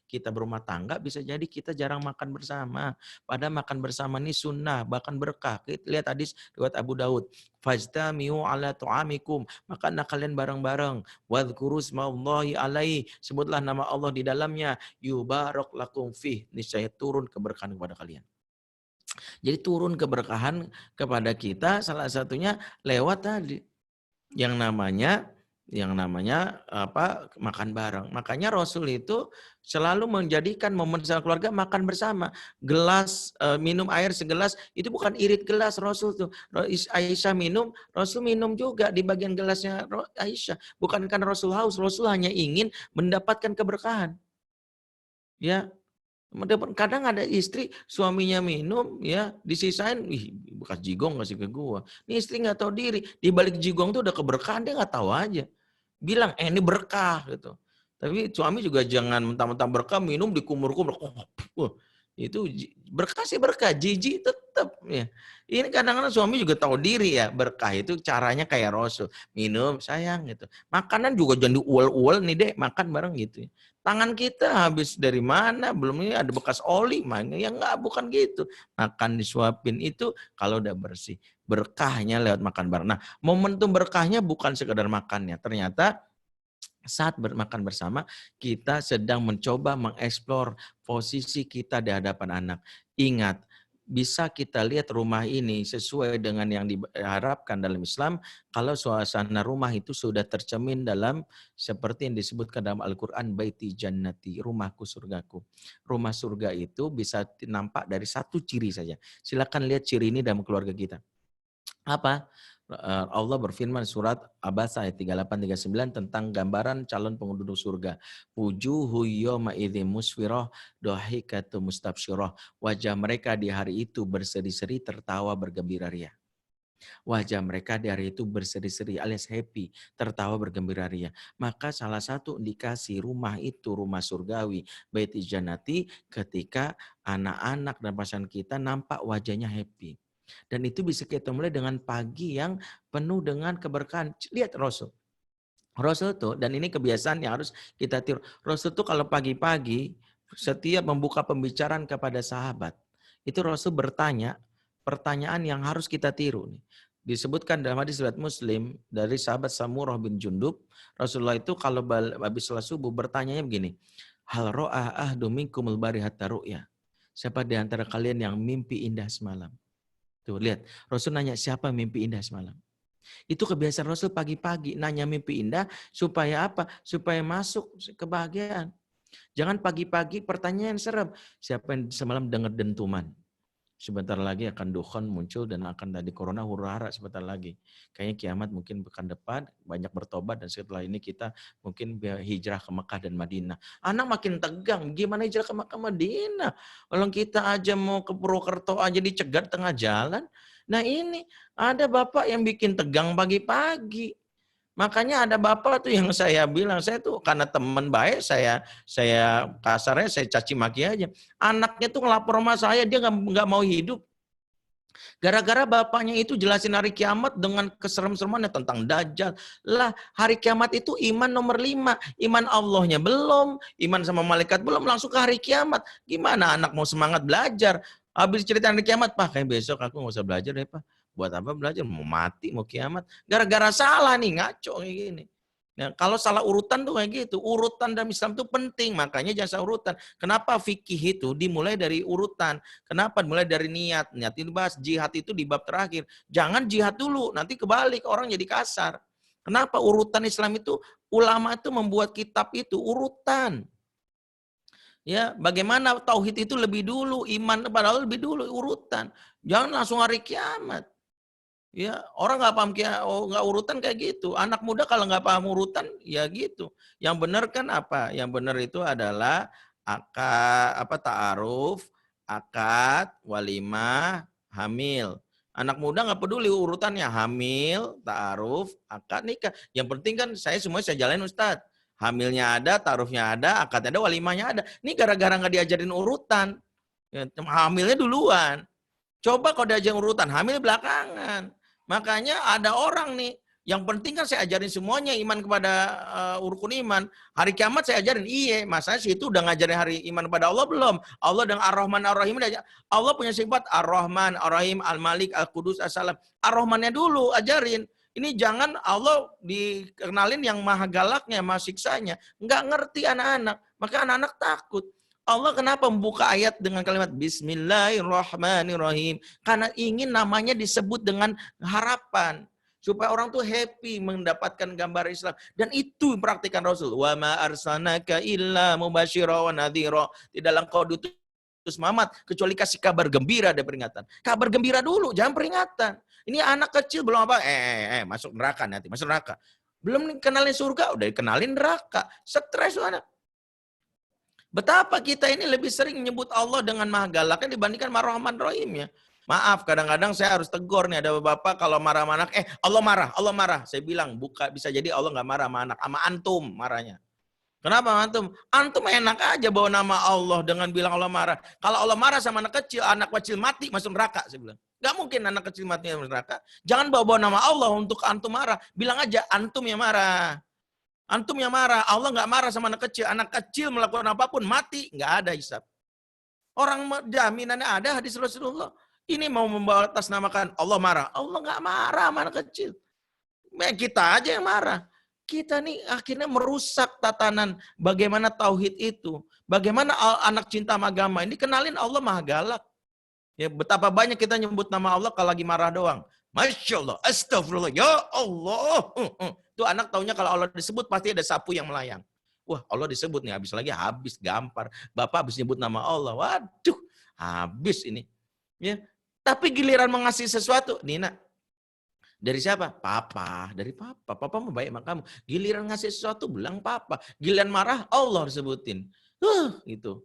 kita berumah tangga, bisa jadi kita jarang makan bersama. Padahal makan bersama ini sunnah, bahkan berkah. Kita lihat hadis riwayat Abu Daud. Fajtamiu ala tu'amikum. Makanlah kalian bareng-bareng. Wadhkuru ismallahi alaihi. Sebutlah nama Allah di dalamnya. Yubarak lakum fih. Niscaya turun keberkahan kepada kalian. Jadi turun keberkahan kepada kita salah satunya lewat tadi yang namanya makan bareng. Makanya Rasul itu selalu menjadikan momen bersama keluarga makan bersama. Gelas minum air segelas itu bukan irit gelas Rasul tuh. Aisyah minum, Rasul minum juga di bagian gelasnya Aisyah. Bukan karena Rasul haus, Rasul hanya ingin mendapatkan keberkahan. Ya, kadang ada istri suaminya minum ya disisain, bekas jigong ngasih ke gua. Ini istri nggak tahu diri, di balik jigong tuh udah keberkahan dia nggak tahu aja. Bilang ini berkah gitu. Tapi suami juga jangan mentang-mentang berkah minum dikumur-kumur. Itu berkah sih berkah, jijik tetap ya. Ini kadang-kadang suami juga tahu diri ya, berkah itu caranya kayak Rasul. Minum sayang gitu. Makanan juga jangan diuel-uel nih dek, makan bareng gitu. Tangan kita habis dari mana? Belum ini ada bekas oli, mana? Ya enggak, bukan gitu. Makan disuapin itu kalau udah bersih. Berkahnya lewat makan bareng. Nah, momentum berkahnya bukan sekedar makannya. Ternyata saat makan bersama, kita sedang mencoba mengeksplor posisi kita di hadapan anak. Ingat, bisa kita lihat rumah ini sesuai dengan yang diharapkan dalam Islam kalau suasana rumah itu sudah tercermin dalam seperti yang disebutkan dalam Al-Quran, baiti jannati, rumahku surgaku. Rumah surga itu bisa nampak dari satu ciri saja. Silakan lihat ciri ini dalam keluarga kita. Apa? Allah berfirman surat Abasa ayat 38-39 tentang gambaran calon penduduk surga. Wujuhu yawma idzin musfirah dhahikatu mustabsyirah. Wajah mereka di hari itu berseri-seri tertawa bergembira ria. Wajah mereka di hari itu berseri-seri alias happy, tertawa bergembira ria. Maka salah satu indikasi rumah itu rumah surgawi, baiti jannati, ketika anak-anak dan pasangan kita nampak wajahnya happy. Dan itu bisa kita mulai dengan pagi yang penuh dengan keberkahan. Lihat Rasul. Rasul tuh, dan ini kebiasaan yang harus kita tiru. Rasul tuh kalau pagi-pagi setiap membuka pembicaraan kepada sahabat, itu Rasul bertanya pertanyaan yang harus kita tiru nih. Disebutkan dalam hadis riwayat Muslim dari sahabat Samurah bin Jundub, Rasulullah itu kalau habis sholat subuh bertanyanya begini, hal ro'ah ahdu minkumul barihata ru'ya. Siapa di antara kalian yang mimpi indah semalam? Tuh lihat, Rasul nanya siapa mimpi indah semalam. Itu kebiasaan Rasul pagi-pagi nanya mimpi indah supaya apa? Supaya masuk kebahagiaan. Jangan pagi-pagi pertanyaan serem. Siapa yang semalam dengar dentuman? Sebentar lagi akan dukhon muncul dan akan tadi corona huru-hara sebentar lagi. Kayaknya kiamat mungkin pekan depan, banyak bertobat dan setelah ini kita mungkin hijrah ke Mekah dan Madinah. Anak makin tegang, gimana hijrah ke Mekah Madinah? Kalau kita aja mau ke Purwokerto aja dicegat tengah jalan. Nah ini ada bapak yang bikin tegang pagi-pagi. Makanya ada bapak tuh yang saya bilang, saya tuh karena teman baik, saya kasarnya saya caci maki aja. Anaknya tuh ngelapor sama saya, dia nggak mau hidup. Gara-gara bapaknya itu jelasin hari kiamat dengan keserem-seremannya tentang Dajjal. Lah, hari kiamat itu iman nomor 5. Iman Allahnya belum, iman sama malaikat belum, langsung ke hari kiamat. Gimana anak mau semangat belajar? Habis cerita hari kiamat, Pak, kayak besok aku nggak usah belajar deh, Pak. Buat apa belajar? Mau mati, mau kiamat. Gara-gara salah nih, ngaco kayak gini. Nah, kalau salah urutan tuh kayak gitu. Urutan dalam Islam tuh penting, makanya jangan salah urutan. Kenapa fikih itu dimulai dari urutan? Kenapa dimulai dari niat? Niat itu bahas jihad itu di bab terakhir. Jangan jihad dulu, nanti kebalik orang jadi kasar. Kenapa urutan Islam itu ulama itu membuat kitab itu urutan. Ya, bagaimana tauhid itu lebih dulu, iman kepada Allah lebih dulu urutan. Jangan langsung hari kiamat. Ya, orang nggak paham nggak urutan kayak gitu. Anak muda kalau nggak paham urutan, ya gitu. Yang benar kan apa? Yang benar itu adalah ta'aruf, akad, walimah, hamil. Anak muda nggak peduli urutannya, hamil, ta'aruf, akad, nikah. Yang penting kan semuanya saya jalanin Ustadz. Hamilnya ada, ta'arufnya ada, akadnya ada, walimahnya ada. Ini gara-gara nggak diajarin urutan. Ya, hamilnya duluan. Coba kalau diajarin urutan, hamil belakangan. Makanya ada orang nih, yang penting kan saya ajarin semuanya iman kepada rukun iman. Hari kiamat saya ajarin, iya, masanya sih itu udah ngajarin hari iman kepada Allah belum? Allah dengan Ar-Rahman Ar-Rahim, Allah punya sifat Ar-Rahman, Ar-Rahim, Al-Malik, Al-Qudus, As-Salam. Ar-Rahmannya dulu ajarin. Ini jangan Allah dikenalin yang maha galaknya, maha siksanya. Nggak ngerti anak-anak, maka anak-anak takut. Allah kenapa membuka ayat dengan kalimat Bismillahirrahmanirrahim? Karena ingin namanya disebut dengan harapan. Supaya orang tuh happy mendapatkan gambar Islam. Dan itu praktikan Rasul. Wa ma arsalnaka illa mubasyira wa nadhira. Tidaklah engkau diutus Muhammad kecuali kasih kabar gembira dan peringatan. Kabar gembira dulu, jangan peringatan. Ini anak kecil belum apa, masuk neraka nanti, masuk neraka. Belum kenalin surga, udah kenalin neraka. Stres tuh anak. Betapa kita ini lebih sering menyebut Allah dengan maha galaknya dibandingkan maha rahman rahimnya. Maaf, kadang-kadang saya harus tegur nih, ada bapak kalau marah sama anak, Allah marah. Saya bilang, bisa jadi Allah nggak marah sama anak, sama antum marahnya. Kenapa antum? Antum enak aja bawa nama Allah dengan bilang Allah marah. Kalau Allah marah sama anak kecil mati masuk neraka, saya bilang. Gak mungkin anak kecil mati masuk neraka. Jangan bawa nama Allah untuk antum marah. Bilang aja antum yang marah. Antum yang marah, Allah nggak marah sama anak kecil. Anak kecil melakukan apapun, mati, nggak ada hisab. Orang jaminannya ada hadis Rasulullah. Ini mau membawa atas namakan Allah marah. Allah nggak marah sama anak kecil. Kita aja yang marah. Kita nih akhirnya merusak tatanan bagaimana tauhid itu. Bagaimana anak cinta agama ini kenalin Allah maha galak. Ya, betapa banyak kita nyebut nama Allah kalau lagi marah doang. Masya Allah, astagfirullah, ya Allah. Itu anak taunya kalau Allah disebut pasti ada sapu yang melayang. Wah, Allah disebut nih, habis gampar. Bapak habis nyebut nama Allah, waduh, habis ini. Ya, tapi giliran mengasihi sesuatu, Nina, dari siapa? Papa, dari papa. Papa mau baik sama kamu. Giliran ngasih sesuatu, bilang papa. Giliran marah, Allah disebutin. Gitu.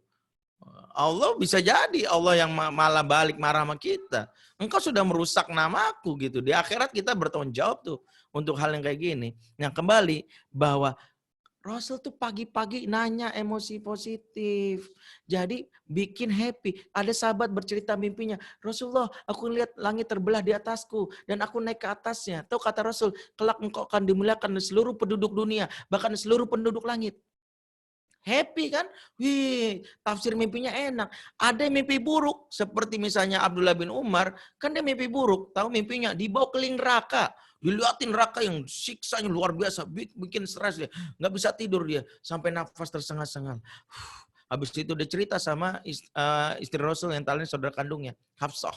Allah bisa jadi Allah yang malah balik marah sama kita. Engkau sudah merusak namaku gitu. Di akhirat kita bertanggung jawab tuh untuk hal yang kayak gini. Nah kembali bahwa Rasul tuh pagi-pagi nanya emosi positif. Jadi bikin happy. Ada sahabat bercerita mimpinya. Rasulullah, aku lihat langit terbelah di atasku. Dan aku naik ke atasnya. Tahu kata Rasul, kelak engkau akan dimuliakan seluruh penduduk dunia. Bahkan seluruh penduduk langit. Happy kan? Wih, tafsir mimpinya enak. Ada yang mimpi buruk, seperti misalnya Abdullah bin Umar, kan dia mimpi buruk, tahu mimpinya, dibawa keliling neraka. Dilihatin neraka yang siksanya luar biasa, bikin stres dia. Nggak bisa tidur dia, sampai nafas tersengal-sengal. Habis itu dia cerita sama istri Rasul yang tadinya saudara kandungnya, Hafsah.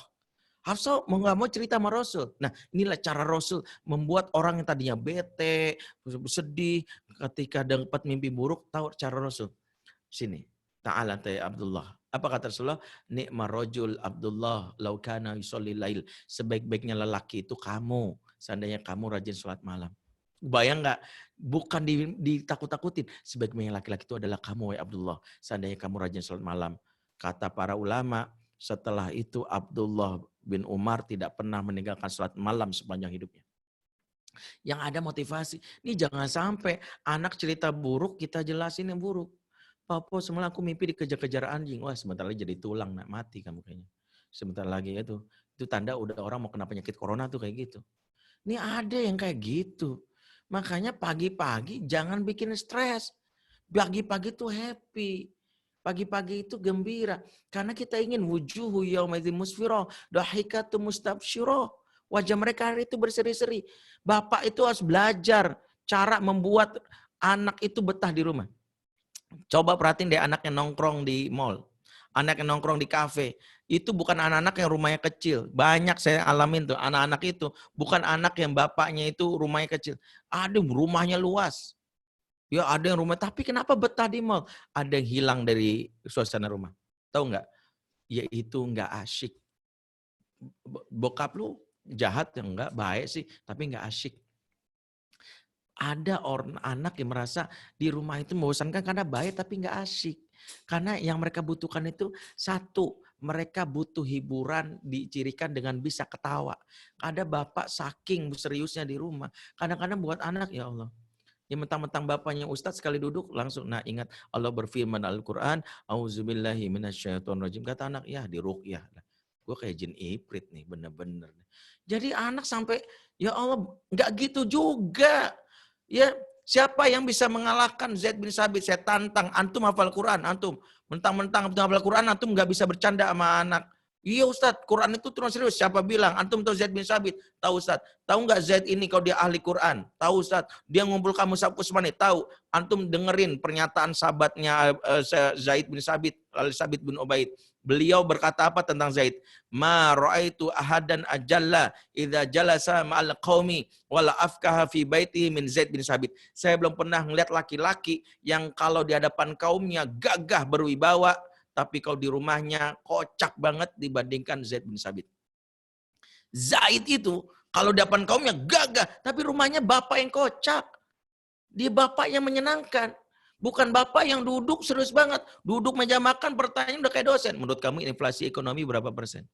Hafsah mau nggak mau cerita sama Rasul. Nah, inilah cara Rasul membuat orang yang tadinya bete, sedih, ketika dapat mimpi buruk, tahu cara Rasul. Sini, ta'ala ya Abdullah. Apa kata Rasulullah? Ni'ma rajul Abdullah lau kana yusolli lail. Sebaik-baiknya lelaki itu kamu. Seandainya kamu rajin sholat malam. Bayang nggak? Bukan ditakut-takutin. Sebaik-baiknya laki-laki itu adalah kamu, ya Abdullah. Seandainya kamu rajin sholat malam. Kata para ulama, setelah itu Abdullah bin Umar tidak pernah meninggalkan sholat malam sepanjang hidupnya. Yang ada motivasi. Ini jangan sampai anak cerita buruk, kita jelasin yang buruk. Papa semalam aku mimpi dikejar-kejar anjing. Wah, sebentar lagi jadi tulang, nak mati kamu kayaknya. Sebentar lagi itu. Itu tanda udah orang mau kena penyakit corona tuh kayak gitu. Ini ada yang kayak gitu. Makanya pagi-pagi jangan bikin stres. Pagi-pagi tuh happy. Pagi-pagi itu gembira. Karena kita ingin wujuhu yaumaidin musfirah. Dahikatu mustabsyirah. Wajah mereka hari itu berseri-seri. Bapak itu harus belajar cara membuat anak itu betah di rumah. Coba perhatiin deh anak yang nongkrong di mall. Anak yang nongkrong di kafe. Itu bukan anak-anak yang rumahnya kecil. Banyak saya alamin tuh. Anak-anak itu bukan anak yang bapaknya itu rumahnya kecil. Ada rumahnya luas. Ya ada yang rumah. Tapi kenapa betah di mall? Ada yang hilang dari suasana rumah. Tahu nggak? Yaitu nggak asyik. Bokap lu jahat ya enggak, baik sih. Tapi nggak asyik. Ada orang anak yang merasa di rumah itu membosankan karena baik tapi nggak asyik. Karena yang mereka butuhkan itu satu, mereka butuh hiburan dicirikan dengan bisa ketawa. Ada bapak saking seriusnya di rumah, kadang-kadang buat anak ya Allah. Ya mentang-mentang bapaknya ustadz sekali duduk langsung, nah ingat Allah berfirman Al-Quran, auzubillahi minasyaitonirrajim. Kata anak, ya diruqyah. Gue kayak jin ifrit nih, bener-bener. Jadi anak sampai, ya Allah nggak gitu juga. Ya, siapa yang bisa mengalahkan Zaid bin Sabit? Saya tantang, antum hafal Quran, antum. Mentang-mentang antum hafal Quran, antum nggak bisa bercanda sama anak. Iya Ustadz, Quran itu turun serius. Siapa bilang? Antum tahu Zaid bin Sabit? Tahu Ustadz. Tahu nggak Zaid ini kalau dia ahli Quran? Tahu Ustadz. Dia ngumpul kamu Usmani? Tahu. Antum dengerin pernyataan sahabatnya Zaid bin Sabit, Sabit bin Ubaid. Beliau berkata apa tentang Zaid? Ma ra'aitu ahadan ajalla idza jalasa ma'al qaumi wala afkaha fi baitihi min Zaid bin Sabit. Saya belum pernah melihat laki-laki yang kalau di hadapan kaumnya gagah berwibawa, tapi kalau di rumahnya kocak banget dibandingkan Zaid bin Sabit. Zaid itu kalau di hadapan kaumnya gagah, tapi rumahnya bapak yang kocak. Dia bapak yang menyenangkan. Bukan bapak yang duduk serius banget. Duduk meja makan pertanyaan udah kayak dosen. Menurut kamu inflasi ekonomi berapa persen?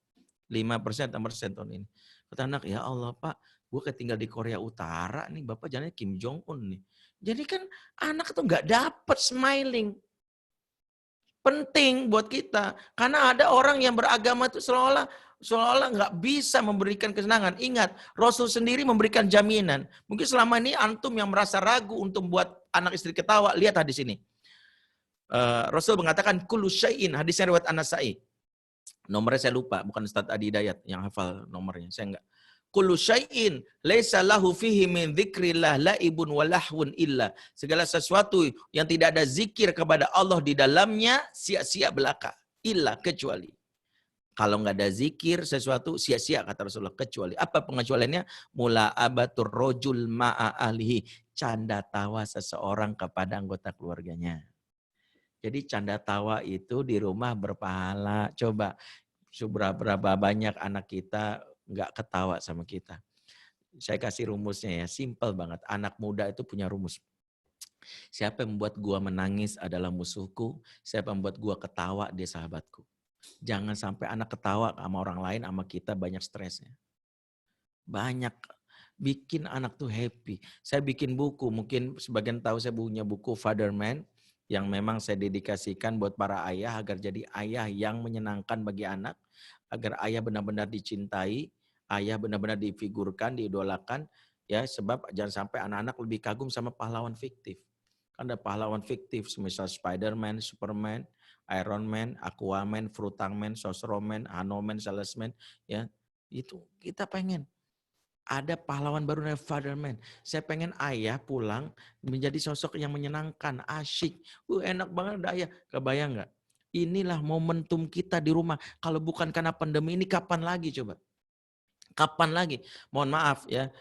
5%, 6% tahun ini. Kata anak, ya Allah Pak, gue ketinggal di Korea Utara nih, Bapak jangan Kim Jong-un nih. Jadi kan anak tuh nggak dapet smiling. Penting buat kita. Karena ada orang yang beragama itu seolah-olah nggak bisa memberikan kesenangan. Ingat, Rasul sendiri memberikan jaminan. Mungkin selama ini antum yang merasa ragu untuk buat anak istri ketawa, lihat hadis ini. Rasul mengatakan kullu syai'in, hadisnya riwayat An-Nasa'i. Nomornya saya lupa, bukan Ustaz Adi Hidayat yang hafal nomornya, saya enggak. Kullu syai'in laisa lahu fihi min dzikrillah laibun wa lahwun illa. Segala sesuatu yang tidak ada zikir kepada Allah di dalamnya sia-sia belaka. Illa, kecuali. Kalau nggak ada zikir sesuatu sia-sia kata Rasulullah, kecuali. Apa pengecualiannya? Mula'abatur rojul ma'a ahlihi. Canda tawa seseorang kepada anggota keluarganya. Jadi canda tawa itu di rumah berpahala. Coba berapa banyak anak kita nggak ketawa sama kita. Saya kasih rumusnya ya, simple banget. Anak muda itu punya rumus. Siapa yang membuat gua menangis adalah musuhku. Siapa yang membuat gua ketawa, dia sahabatku. Jangan sampai anak ketawa sama orang lain, sama kita banyak stresnya. Banyak. Bikin anak tuh happy. Saya bikin buku, mungkin sebagian tahu saya punya buku Father Man, yang memang saya dedikasikan buat para ayah agar jadi ayah yang menyenangkan bagi anak, agar ayah benar-benar dicintai, ayah benar-benar difigurkan, diidolakan, ya sebab jangan sampai anak-anak lebih kagum sama pahlawan fiktif. Kan ada pahlawan fiktif, misal Spider-Man, Superman, Iron Man, Aquaman, Frutangman, Sosroman, Hanoman, Salesman, ya. Itu kita pengen ada pahlawan baru namanya Fatherman. Saya pengen ayah pulang menjadi sosok yang menyenangkan, asyik. Enak banget ada ayah. Kebayang nggak? Inilah momentum kita di rumah. Kalau bukan karena pandemi ini kapan lagi coba? Kapan lagi? Mohon maaf ya.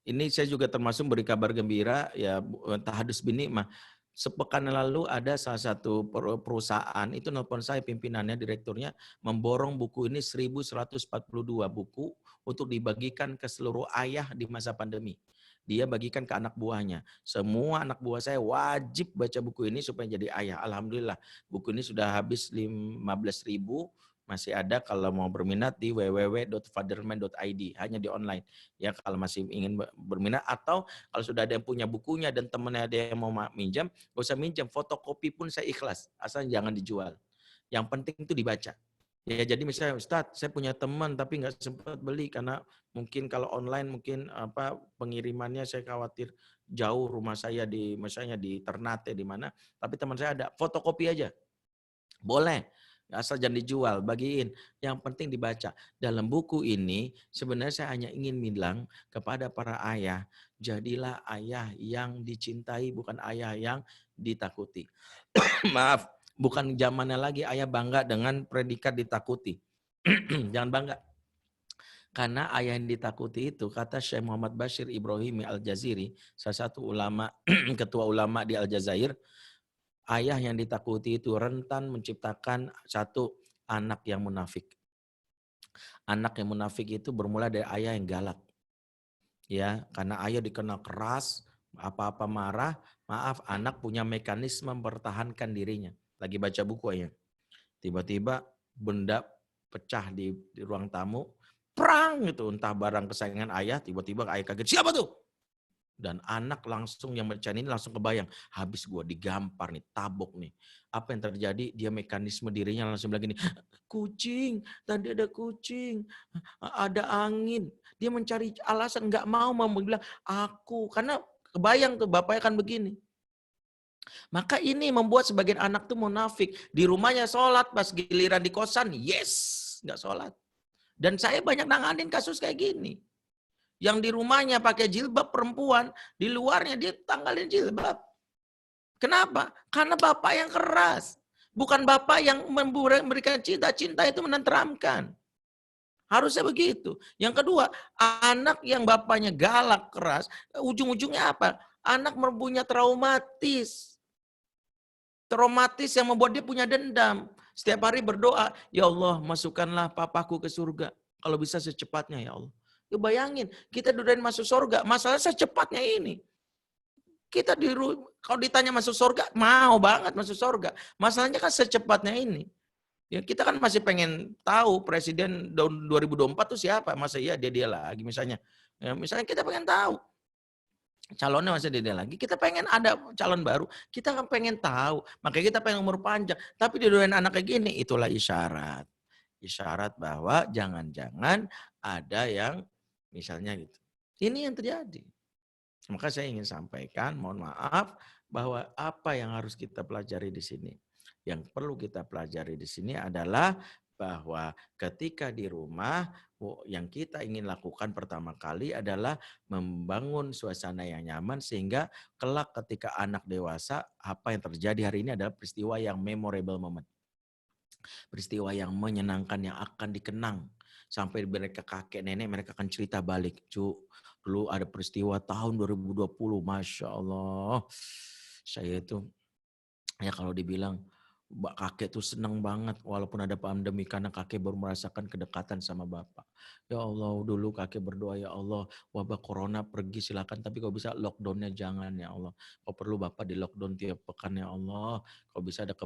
Ini saya juga termasuk beri kabar gembira ya tahadus bini mah. Sepekan lalu ada salah satu perusahaan itu nelpon saya pimpinannya, direkturnya memborong buku ini 1142 buku untuk dibagikan ke seluruh ayah di masa pandemi. Dia bagikan ke anak buahnya. Semua anak buah saya wajib baca buku ini supaya jadi ayah. Alhamdulillah buku ini sudah habis 15.000. Masih ada kalau mau berminat di www.fatherman.id, hanya di online. Ya kalau masih ingin berminat atau kalau sudah ada yang punya bukunya dan temannya ada yang mau minjam, gak usah minjam, fotokopi pun saya ikhlas, asal jangan dijual. Yang penting itu dibaca. Ya jadi misalnya Ustadz, saya punya teman tapi nggak sempat beli karena mungkin kalau online mungkin pengirimannya saya khawatir jauh rumah saya di misalnya di Ternate di mana, tapi teman saya ada, fotokopi aja. Boleh. Asal jangan dijual, bagiin. Yang penting dibaca. Dalam buku ini sebenarnya saya hanya ingin bilang kepada para ayah, jadilah ayah yang dicintai, bukan ayah yang ditakuti. Maaf, bukan zamannya lagi ayah bangga dengan predikat ditakuti. Jangan bangga. Karena ayah yang ditakuti itu, kata Syekh Muhammad Bashir Ibrahimi Al-Jaziri, salah satu ulama, ketua ulama di Aljazair, ayah yang ditakuti itu rentan menciptakan satu anak yang munafik. Anak yang munafik itu bermula dari ayah yang galak. Ya, karena ayah dikenal keras, apa-apa marah, maaf anak punya mekanisme mempertahankan dirinya. Lagi baca buku ayah. Tiba-tiba benda pecah di ruang tamu, perang gitu, entah barang kesayangan ayah, tiba-tiba ayah kaget, siapa tuh? Dan anak langsung yang baca ini langsung kebayang, habis gue digampar nih, tabok nih. Apa yang terjadi? Dia mekanisme dirinya langsung bilang gini, kucing, tadi ada kucing, ada angin. Dia mencari alasan, nggak mau bilang aku, karena kebayang tuh bapaknya kan begini. Maka ini membuat sebagian anak tuh munafik. Di rumahnya sholat, pas giliran di kosan, yes, nggak sholat. Dan saya banyak nanganin kasus kayak gini. Yang di rumahnya pakai jilbab perempuan, di luarnya dia tanggalin jilbab. Kenapa? Karena bapak yang keras. Bukan bapak yang memberikan cinta. Cinta itu menenteramkan. Harusnya begitu. Yang kedua, anak yang bapaknya galak, keras, ujung-ujungnya apa? Anak mempunyai traumatis. Traumatis yang membuat dia punya dendam. Setiap hari berdoa, ya Allah masukkanlah papaku ke surga. Kalau bisa secepatnya ya Allah. Ya bayangin, kita doain masuk surga, masalah secepatnya ini. Kita kalau ditanya masuk surga, mau banget masuk surga. Masalahnya kan secepatnya ini. Ya, kita kan masih pengen tahu presiden tahun 2024 itu siapa, masa iya dia lagi misalnya. Ya, misalnya kita pengen tahu. Calonnya masih dia lagi, kita pengen ada calon baru, kita kan pengen tahu. Makanya kita pengen umur panjang. Tapi didoain anak kayak gini, itulah isyarat. Isyarat bahwa jangan-jangan ada yang misalnya gitu. Ini yang terjadi. Maka saya ingin sampaikan, mohon maaf, bahwa apa yang harus kita pelajari di sini. Yang perlu kita pelajari di sini adalah bahwa ketika di rumah, yang kita ingin lakukan pertama kali adalah membangun suasana yang nyaman sehingga kelak ketika anak dewasa, apa yang terjadi hari ini adalah peristiwa yang memorable moment. Peristiwa yang menyenangkan yang akan dikenang. Sampai mereka kakek nenek mereka akan cerita balik. Dulu ada peristiwa tahun 2020. Masya Allah. Saya itu ya kalau dibilang kakek tuh senang banget walaupun ada pandemi karena kakek baru merasakan kedekatan sama bapak. Ya Allah dulu kakek berdoa ya Allah wabah corona pergi silakan tapi kalau bisa lockdownnya jangan ya Allah. Kalau perlu bapak di lockdown tiap pekan ya Allah. Kalau bisa ada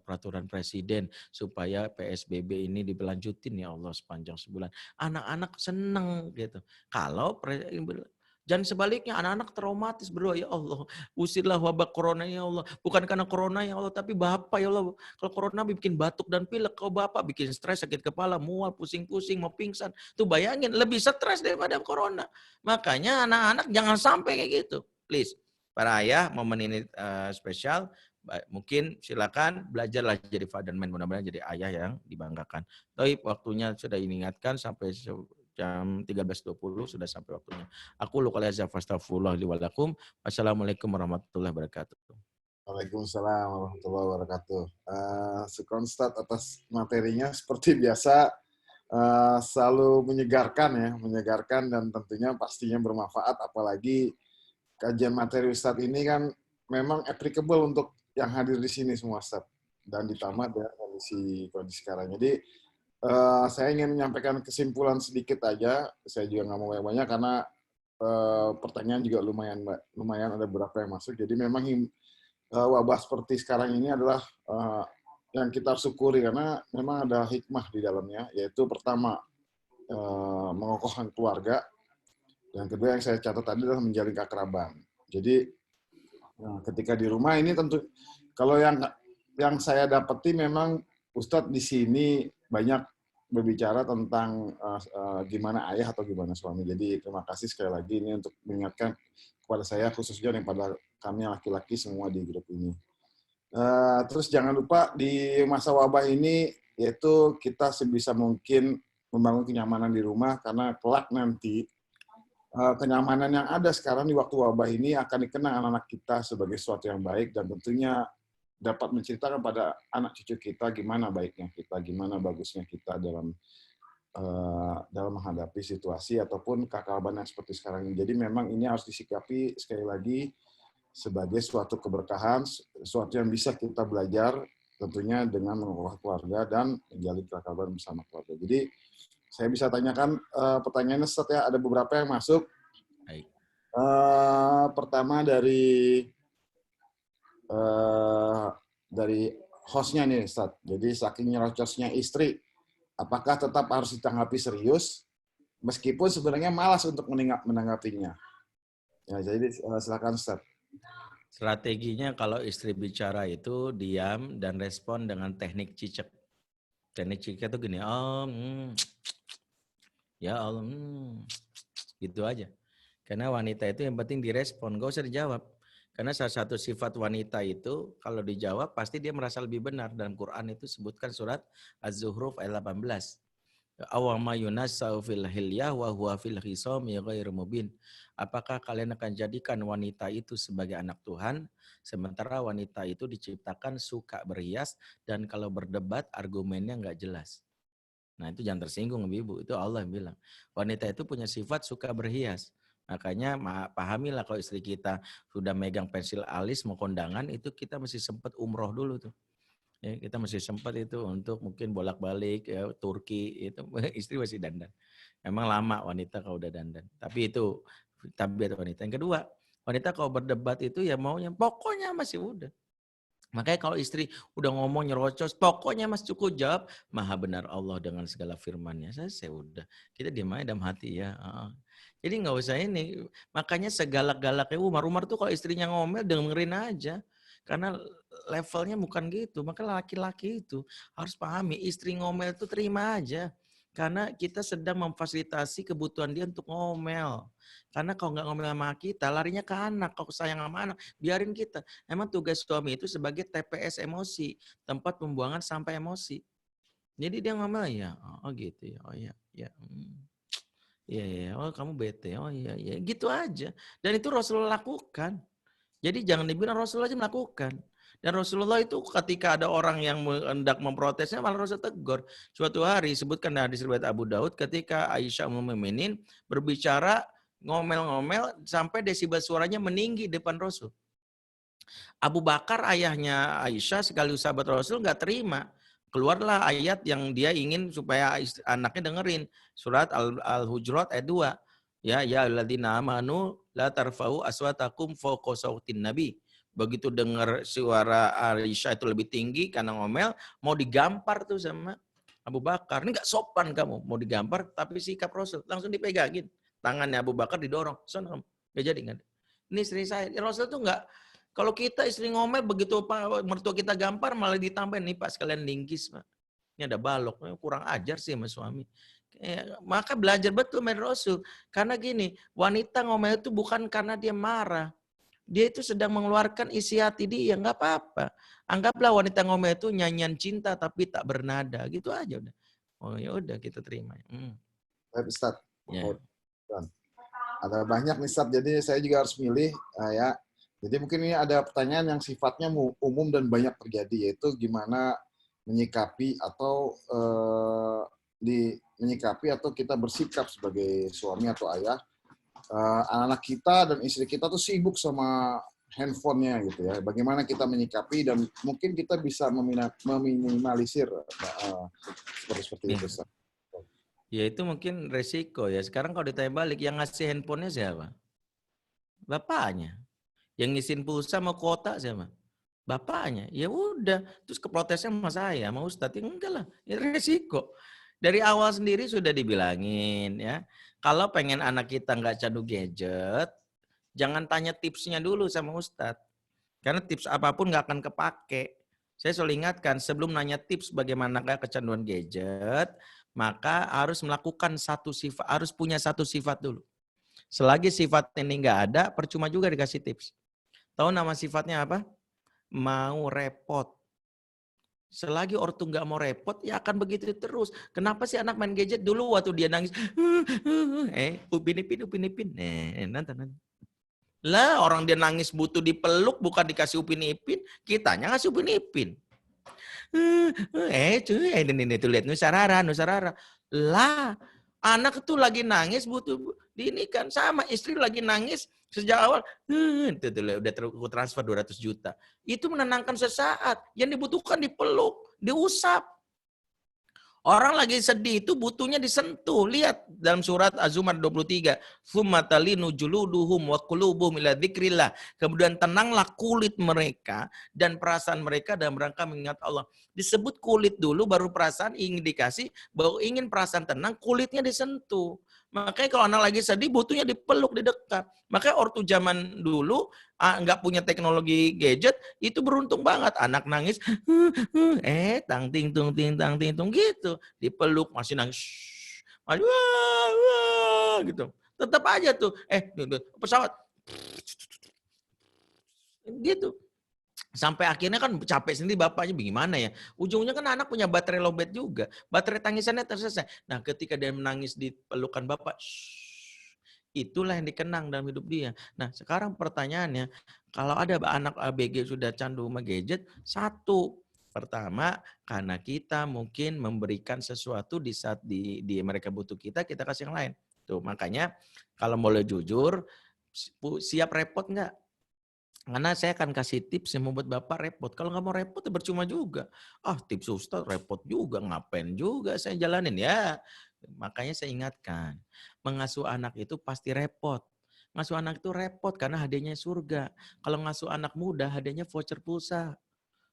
peraturan presiden supaya PSBB ini diberlanjutin ya Allah sepanjang sebulan. Anak-anak seneng gitu. Kalau dan sebaliknya anak-anak traumatis berdoa ya Allah usirlah wabah corona ya Allah. Bukan karena corona ya Allah, tapi Bapak ya Allah. Kalau corona bikin batuk dan pilek, kalau Bapak bikin stres, sakit kepala, mual, pusing-pusing, mau pingsan. Tuh bayangin, lebih stres daripada corona. Makanya anak-anak jangan sampai kayak gitu. Please. para ayah momen ini spesial. Mungkin silakan belajarlah jadi father man, mudah-mudahan jadi ayah yang dibanggakan. Tapi waktunya sudah diingatkan sampai jam 13.20 sudah sampai waktunya. Aku luka lezat fastaghfirullah li wa lakum. Wassalamualaikum warahmatullahi wabarakatuh. Waalaikumsalam warahmatullahi wabarakatuh. Syukron Ustaz atas materinya seperti biasa selalu menyegarkan dan tentunya pastinya bermanfaat, apalagi kajian materi Ustadz ini kan memang applicable untuk yang hadir di sini semua Ustadz dan ditambah dengan kondisi sekarang. Jadi saya ingin menyampaikan kesimpulan sedikit aja. Saya juga nggak mau banyak karena pertanyaan juga lumayan ada beberapa yang masuk. Jadi memang wabah seperti sekarang ini adalah yang kita syukuri karena memang ada hikmah di dalamnya, yaitu pertama mengokohkan keluarga, yang kedua yang saya catat tadi adalah menjalin keakraban. Jadi ketika di rumah ini tentu kalau yang saya dapati memang Ustadz di sini banyak berbicara tentang gimana ayah atau gimana suami. Jadi terima kasih sekali lagi ini untuk mengingatkan kepada saya khususnya yang pada kami laki-laki semua di grup ini. Terus jangan lupa di masa wabah ini yaitu kita sebisa mungkin membangun kenyamanan di rumah karena kelak nanti kenyamanan yang ada sekarang di waktu wabah ini akan dikenang anak-anak kita sebagai sesuatu yang baik dan tentunya dapat menceritakan pada anak cucu kita gimana baiknya kita, gimana bagusnya kita dalam menghadapi situasi ataupun kekebalan yang seperti sekarang ini. Jadi memang ini harus disikapi sekali lagi sebagai suatu keberkahan, sesuatu yang bisa kita belajar tentunya dengan mengolah keluarga dan menjalin kekebalan bersama keluarga. Jadi saya bisa tanyakan pertanyaannya Ustaz ya, ada beberapa yang masuk. Baik. Pertama dari hostnya nih Ustaz. Jadi saking nyerocosnya istri, apakah tetap harus ditanggapi serius meskipun sebenarnya malas untuk menanggapinya? Ya, jadi silakan Ustaz. Strateginya kalau istri bicara itu diam dan respon dengan teknik cicak. Teknik cicak itu gini, ya Allah, gitu aja. Karena wanita itu yang penting direspon, gak usah dijawab. Karena salah satu sifat wanita itu kalau dijawab pasti dia merasa lebih benar. Dalam Quran itu sebutkan surat Az-Zuhruf ayat 18. Awama yunassau fil hilyah wa huwa fil khisami ghairu mubin. Apakah kalian akan jadikan wanita itu sebagai anak Tuhan, sementara wanita itu diciptakan suka berhias dan kalau berdebat argumennya nggak jelas. Nah itu jangan tersinggung ibu, itu Allah yang bilang. Wanita itu punya sifat suka berhias. Makanya pahamilah kalau istri kita sudah megang pensil alis mau kondangan itu kita mesti sempat umroh dulu tuh. Ya, kita masih sempat itu untuk mungkin bolak-balik ya, Turki itu istri masih dandan. Emang lama wanita kalau udah dandan. Tapi itu tabiat wanita. Yang kedua, wanita kalau berdebat itu ya maunya pokoknya masih udah. Makanya kalau istri udah ngomong nyerocos, pokoknya mas cukup jawab, maha benar Allah dengan segala firman-Nya. Saya udah, kita diam aja dalam hati ya. Jadi nggak usah ini. Makanya segalak-galaknya Umar tuh kalau istrinya ngomel dengerin aja. Karena levelnya bukan gitu. Maka laki-laki itu harus pahami istri ngomel itu terima aja. Karena kita sedang memfasilitasi kebutuhan dia untuk ngomel. Karena kalau nggak ngomel sama kita, larinya ke anak. Kalau sayang sama anak, biarin kita. Emang tugas suami itu sebagai TPS emosi. Tempat pembuangan sampah emosi. Jadi dia ngomel ya, oh gitu ya, oh ya, ya. Iya, ya, oh kamu bete, oh iya, iya, gitu aja. Dan itu Rasulullah lakukan. Jadi jangan dibilang Rasulullah aja melakukan. Dan Rasulullah itu ketika ada orang yang hendak memprotesnya malah Rasul tegur. Suatu hari sebutkan hadis riwayat Abu Daud ketika Aisyah Ummul Mukminin berbicara ngomel-ngomel sampai desibel suaranya meninggi depan Rasul. Abu Bakar ayahnya Aisyah sekaligus sahabat Rasul nggak terima. Keluarlah ayat yang dia ingin supaya anaknya dengerin. Surat Al-Hujurat ayat 2. Ya alladzina amanu la tarfa'u aswatakum fawqa sautin nabi. Begitu dengar suara Aisyah itu lebih tinggi karena ngomel, mau digampar tuh sama Abu Bakar. Ini enggak sopan kamu, mau digampar tapi sikap Rasul langsung dipegangin. Tangannya Abu Bakar didorong. Sono kamu. Enggak jadi enggak. Ini istri saya. Rasul tuh enggak, kalau kita istri ngomel begitu Pak mertua kita gampar malah ditambahin nih Pak sekalian linggis Pak. Ini ada balok, kurang ajar sih sama suami. Maka belajar betul dari Rasul. Karena gini, wanita ngomel itu bukan karena dia marah. Dia itu sedang mengeluarkan isi hati dia, nggak apa-apa. Anggaplah wanita ngomel itu nyanyian cinta tapi tak bernada, gitu aja udah. Oh ya udah kita terima. Baik, Ustaz. Ya. Ada banyak nih, Ustaz, jadi saya juga harus milih ya. Jadi mungkin ini ada pertanyaan yang sifatnya umum dan banyak terjadi, yaitu gimana menyikapi atau menyikapi atau kita bersikap sebagai suami atau ayah. Anak-anak kita dan istri kita tuh sibuk sama handphonenya gitu ya. Bagaimana kita menyikapi dan mungkin kita bisa meminimalisir seperti itu, Ustaz. Ya itu mungkin resiko ya. Sekarang kalau ditanya balik, yang ngasih handphonenya siapa? Bapaknya. Yang ngisin pulsa mau kuota siapa? Bapaknya. Ya udah, terus keprotesnya sama saya, sama Ustadz. Ya enggak lah, ya resiko. Dari awal sendiri sudah dibilangin ya. Kalau pengen anak kita nggak candu gadget, jangan tanya tipsnya dulu sama Ustadz. Karena tips apapun nggak akan kepake. Saya selalu ingatkan, sebelum nanya tips bagaimana kecanduan gadget, maka harus melakukan satu sifat, harus punya satu sifat dulu. Selagi sifat ini nggak ada, percuma juga dikasih tips. Tahu nama sifatnya apa? Mau repot. Selagi ortu nggak mau repot, ya akan begitu terus. Kenapa sih anak main gadget dulu waktu dia nangis? Upin ipin. Nanti. Lah orang dia nangis butuh dipeluk, bukan dikasih upin ipin. Kitanya ngasih upin ipin. Ini tuh lihat Nusarara. Lah, anak itu lagi nangis butuh ini kan sama istri lagi nangis sejak awal. Itu udah transfer 200 juta. Itu menenangkan sesaat. Yang dibutuhkan dipeluk, diusap. Orang lagi sedih itu butuhnya disentuh. Lihat dalam surat Az-Zumar 23. Tsumma talinu juluduhum wa qulubuhum ila dzikrillah. Kemudian tenanglah kulit mereka dan perasaan mereka dalam rangka mengingat Allah. Disebut kulit dulu baru perasaan, ingin dikasih bahwa ingin perasaan tenang, kulitnya disentuh. Makanya kalau anak lagi sedih butuhnya dipeluk, didekat. Makanya ortu zaman dulu nggak punya teknologi gadget, itu beruntung banget. Anak nangis, tang ting tung gitu, dipeluk masih nangis, masih wah, gitu. Tetap aja tuh, pesawat, gitu. Sampai akhirnya kan capek sendiri bapaknya, bagaimana ya? Ujungnya kan anak punya baterai lowbat juga, baterai tangisannya terselesai. Nah, ketika dia menangis di pelukan bapak, itulah yang dikenang dalam hidup dia. Nah, sekarang pertanyaannya, kalau ada anak ABG sudah candu sama gadget, satu, pertama, karena kita mungkin memberikan sesuatu di saat di mereka butuh kita kasih yang lain. Tuh, makanya kalau boleh jujur, siap repot enggak? Karena saya akan kasih tips yang membuat Bapak repot. Kalau nggak mau repot, ya percuma juga. Tips Ustaz repot juga, ngapain juga saya jalanin ya. Makanya saya ingatkan, mengasuh anak itu pasti repot. Ngasuh anak itu repot karena hadiahnya surga. Kalau ngasuh anak muda, hadiahnya voucher pulsa.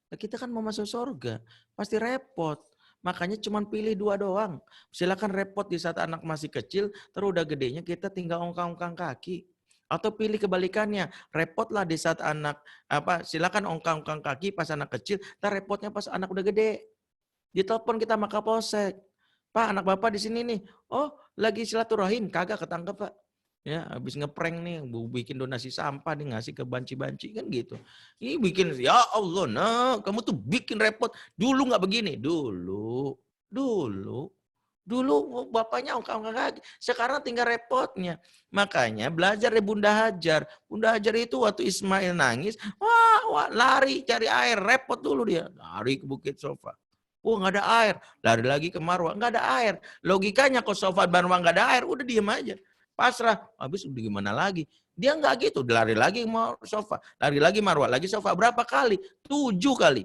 Nah, kita kan mau masuk surga, pasti repot. Makanya cuma pilih 2 doang. Silakan repot di saat anak masih kecil, terus udah gedenya kita tinggal ongkang-ongkang kaki. Atau pilih kebalikannya, repotlah di saat anak silakan ongkang-ongkang kaki pas anak kecil, ntar repotnya pas anak udah gede. Ditelepon kita sama Kapolsek. Pak, anak Bapak di sini nih. Oh, lagi silaturahim, kagak ketangkep, Pak. Ya, habis ngeprank nih, bikin donasi sampah nih ngasih ke banci-banci kan gitu. Ini bikin, ya Allah, nah, kamu tuh bikin repot. Dulu nggak begini, dulu bapaknya ongkang-ongkang kaki. Sekarang tinggal repotnya. Makanya belajar dari Bunda Hajar. Bunda Hajar itu waktu Ismail nangis, wah lari cari air, repot dulu dia. Lari ke Bukit Sofa. Nggak ada air. Lari lagi ke Marwah, nggak ada air. Logikanya kok Sofa Marwah nggak ada air, udah diem aja. Pasrah. Habis udah gimana lagi? Dia nggak gitu. Lari lagi mau Sofa. Lari lagi Marwah, lagi Sofa. Berapa kali? 7 kali.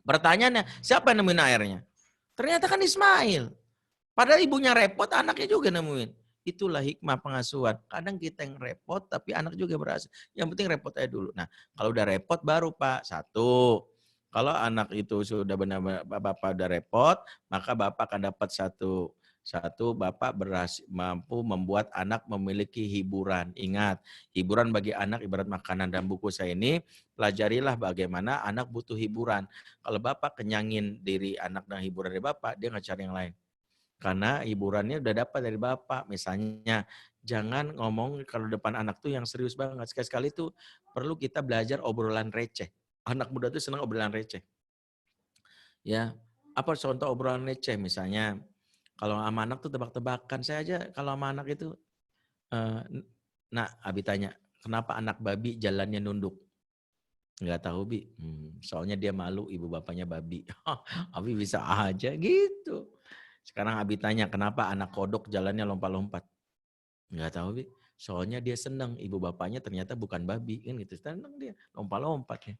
Pertanyaannya, siapa yang nemuin airnya? Ternyata kan Ismail. Padahal ibunya repot, anaknya juga nemuin. Itulah hikmah pengasuhan. Kadang kita yang repot, tapi anak juga berhasil. Yang penting repot aja dulu. Nah, kalau udah repot baru Pak, 1. Kalau anak itu sudah benar-benar Bapak udah repot, maka Bapak akan dapat satu Bapak mampu membuat anak memiliki hiburan. Ingat, hiburan bagi anak ibarat makanan. Dan buku saya ini, pelajarilah bagaimana anak butuh hiburan. Kalau Bapak kenyangin diri anak dengan hiburan dari Bapak, dia nggak cari yang lain. Karena hiburannya udah dapat dari bapak. Misalnya jangan ngomong kalau depan anak tuh yang serius banget. Sekali-sekali tuh perlu kita belajar obrolan receh. Anak muda tuh senang obrolan receh. Ya, apa contoh obrolan receh misalnya kalau sama anak tuh tebak-tebakan. Saya aja kalau sama anak itu, eh, nak, Abi tanya, kenapa anak babi jalannya nunduk? Nggak tahu, Bi. Soalnya dia malu ibu bapaknya babi. Abi bisa aja gitu. Sekarang Abi tanya, kenapa anak kodok jalannya lompat-lompat? Nggak tahu, Bi. Soalnya dia senang ibu bapaknya ternyata bukan babi. Kan gitu. Senang dia, lompat-lompat ya.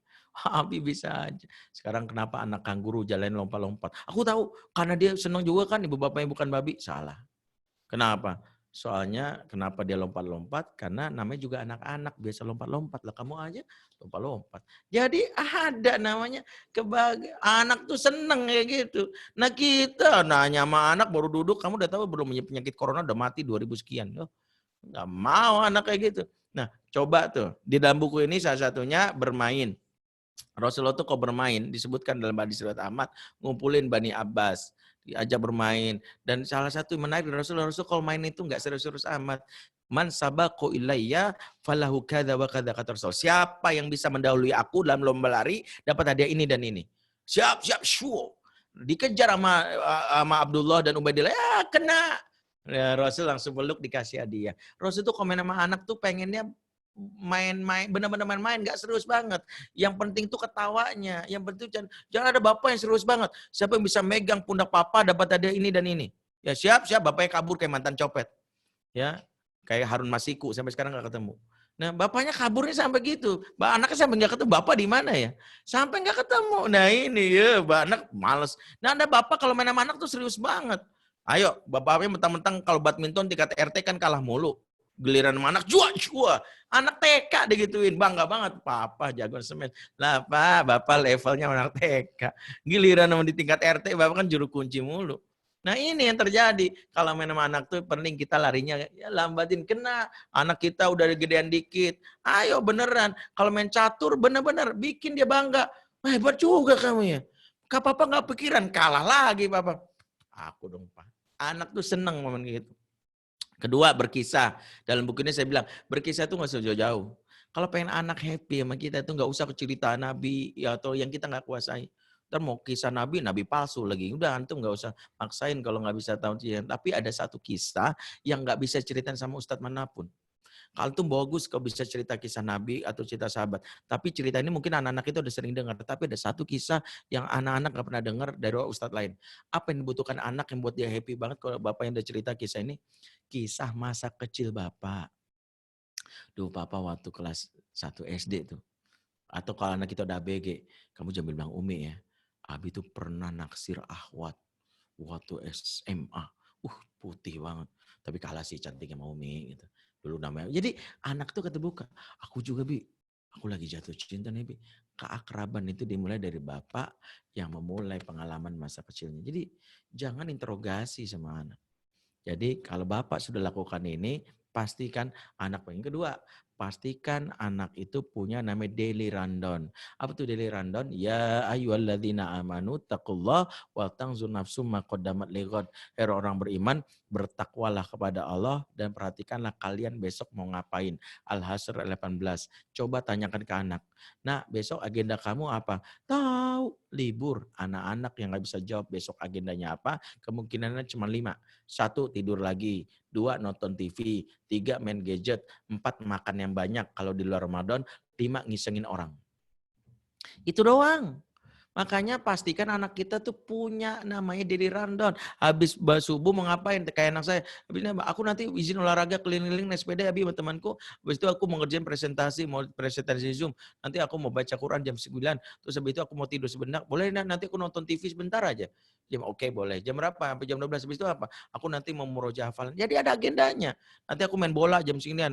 Abi bisa aja. Sekarang kenapa anak kanguru jalan lompat-lompat? Aku tahu, karena dia senang juga kan ibu bapaknya bukan babi. Salah. Kenapa? Soalnya kenapa dia lompat-lompat? Karena namanya juga anak-anak biasa lompat-lompat. Lah kamu aja lompat-lompat. Jadi ada namanya anak tuh seneng kayak gitu. Nah kita nanya sama anak baru duduk, kamu udah tahu belum penyakit corona udah mati 2000 sekian. Oh, nggak mau anak kayak gitu. Nah coba tuh di dalam buku ini salah satunya bermain. Rasulullah tuh kok bermain disebutkan dalam hadis riwayat Ahmad ngumpulin Bani Abbas diajak bermain dan salah satu yang menarik Rasul kalau main itu nggak serius-serius amat. Man sabaqu ilayya falahu kadza wa kadza kata Rasul. Siapa yang bisa mendahului aku dalam lomba lari dapat hadiah ini dan ini. Siap syuo. Dikejar sama Abdullah dan Ubaidillah ya kena. Ya, Rasul langsung peluk dikasih hadiah. Rasul tuh komen sama anak tuh pengennya main-main, benar-benar main-main, nggak serius banget. Yang penting tuh ketawanya. Yang penting jangan ada bapak yang serius banget. Siapa yang bisa megang pundak papa dapat hadiah ini dan ini. Ya siap, bapaknya kabur kayak mantan copet. Ya, kayak Harun Masiku sampai sekarang nggak ketemu. Nah, bapaknya kaburnya sampai gitu. Anaknya sampai nggak ketemu. Bapak di mana ya? Sampai nggak ketemu. Nah ini ya, anak males. Nah, ada bapak kalau main sama anak tuh serius banget. Ayo, bapaknya mentang-mentang kalau badminton tingkat RT kan kalah mulu. Giliran sama anak, jua. Anak TK digituin, bangga banget. Papa jago semen. Lah Pak, Bapak levelnya anak TK. Giliran sama di tingkat RT, Bapak kan juru kunci mulu. Nah ini yang terjadi. Kalau main sama anak tuh penting kita larinya ya lambatin. Kena anak kita udah gedean dikit. Ayo beneran. Kalau main catur bener-bener bikin dia bangga. Hebat juga kamu ya. Kak Papa nggak pikiran kalah lagi Papa. Aku dong Pak. Anak tuh seneng momen gitu. Kedua, berkisah. Dalam buku ini saya bilang, berkisah itu nggak usah jauh-jauh. Kalau pengen anak happy sama kita itu nggak usah cerita Nabi ya, atau yang kita nggak kuasai. Ntar mau kisah Nabi palsu lagi. Udah antum nggak usah maksain kalau nggak bisa tahu. Tapi ada satu kisah yang nggak bisa ceritain sama ustadz manapun. Kalau itu bagus kalau bisa cerita kisah Nabi atau cerita sahabat. Tapi cerita ini mungkin anak-anak itu udah sering dengar. Tapi ada satu kisah yang anak-anak nggak pernah dengar dari ustadz lain. Apa yang dibutuhkan anak yang buat dia happy banget kalau bapak yang udah cerita kisah ini? Kisah masa kecil bapak. Duh papa waktu kelas 1 SD tuh. Atau kalau anak kita udah ABG. Kamu jangan bilang Umi ya. Abi tuh pernah naksir Ahwat. Waktu SMA. Putih banget. Tapi kalah sih cantiknya sama Umi gitu. Dulu namanya. Jadi anak tuh keterbuka. Aku juga Bi. Aku lagi jatuh cinta nih Bi. Keakraban itu dimulai dari bapak yang memulai pengalaman masa kecilnya. Jadi jangan interogasi sama anak. Jadi kalau bapak sudah lakukan ini, pastikan anak yang kedua, pastikan anak itu punya namanya daily rundown. Apa itu daily rundown? Ya ayyuhalladzina amanu taqullah wa tanzur nafsum ma qaddamat lighad. Hai orang beriman, bertakwalah kepada Allah dan perhatikanlah kalian besok mau ngapain. Al-Hasr 18. Coba tanyakan ke anak. Nah, besok agenda kamu apa? Tahu, libur. Anak-anak yang nggak bisa jawab besok agendanya apa, kemungkinannya cuma 5. 1, tidur lagi. 2, nonton TV. 3, main gadget. 4, makan yang banyak kalau di luar Ramadan. 5, ngisengin orang. Itu doang. Makanya pastikan anak kita tuh punya namanya daily rundown. Habis subuh mau ngapain? Kayak anak saya. Aku nanti izin olahraga keliling-keliling naik sepeda ya sama temanku. Habis itu aku mau ngerjain presentasi, mau presentasi Zoom. Nanti aku mau baca Quran jam 9. Terus habis itu aku mau tidur sebentar. Boleh nanti aku nonton TV sebentar aja. Jam oke boleh. Jam berapa? Sampai jam 12. Habis itu apa? Aku nanti mau murojaah hafalan. Jadi ada agendanya. Nanti aku main bola jam segini.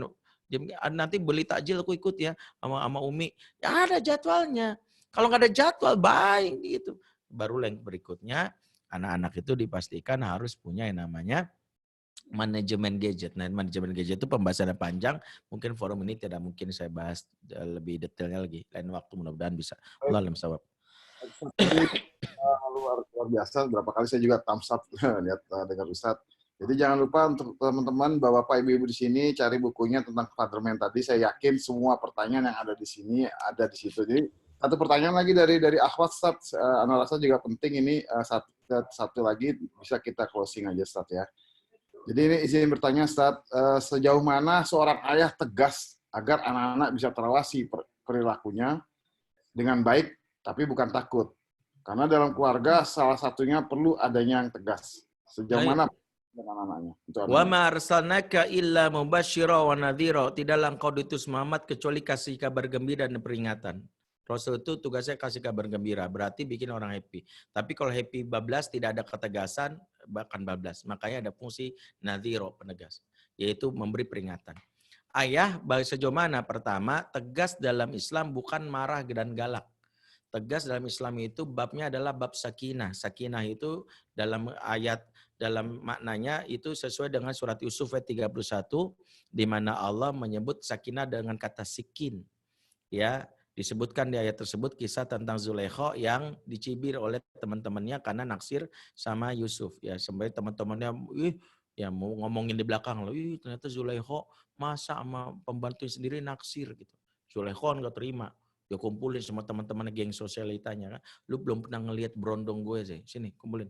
Nanti beli takjil aku ikut ya sama Umi. Ya ada jadwalnya. Kalau nggak ada jadwal, baik gitu. Baru yang berikutnya, anak-anak itu dipastikan harus punya yang namanya manajemen gadget. Nah, manajemen gadget itu pembahasannya panjang. Mungkin forum ini tidak mungkin saya bahas lebih detailnya lagi. Lain waktu mudah-mudahan bisa. Allah alam sawab. Tadi luar biasa. Berapa kali saya juga thumbs up lihat dengar Ustadz. Jadi jangan lupa untuk teman-teman, Bapak Ibu di sini cari bukunya tentang Fatherman tadi. Saya yakin semua pertanyaan yang ada di sini ada di situ. Jadi satu pertanyaan lagi dari Akhwat Ustadz, Ana rasa juga penting ini satu lagi bisa kita closing aja Ustadz ya. Jadi ini izin bertanya Ustadz, sejauh mana seorang ayah tegas agar anak-anak bisa terawasi perilakunya dengan baik tapi bukan takut. Karena dalam keluarga salah satunya perlu adanya yang tegas. Sejauh mana dengan anak-anaknya? Wa ma arsalnaka illa mubasysyiran wa nadhira. Tidaklah engkau diutus Muhammad kecuali kasih kabar gembira dan peringatan. Rasul itu tugasnya kasih kabar gembira, berarti bikin orang happy. Tapi kalau happy bablas tidak ada ketegasan, bahkan bablas. Makanya ada fungsi nadhiro, penegas, yaitu memberi peringatan. Ayah sejauh mana? Pertama, tegas dalam Islam bukan marah dan galak. Tegas dalam Islam itu babnya adalah bab sakinah. Sakinah itu dalam ayat, dalam maknanya itu sesuai dengan surat Yusuf ayat 31 di mana Allah menyebut sakinah dengan kata sikin. Ya, disebutkan di ayat tersebut kisah tentang Zulaikha yang dicibir oleh teman-temannya karena naksir sama Yusuf. Ya, sampai teman-temannya ya mau ngomongin di belakang loh, ternyata Zulaikha masa sama pembantu sendiri naksir gitu. Zulaikha enggak terima. Dia kumpulin sama teman-teman geng sosialitanya kan. Lu belum pernah ngelihat berondong gue sih. Sini kumpulin.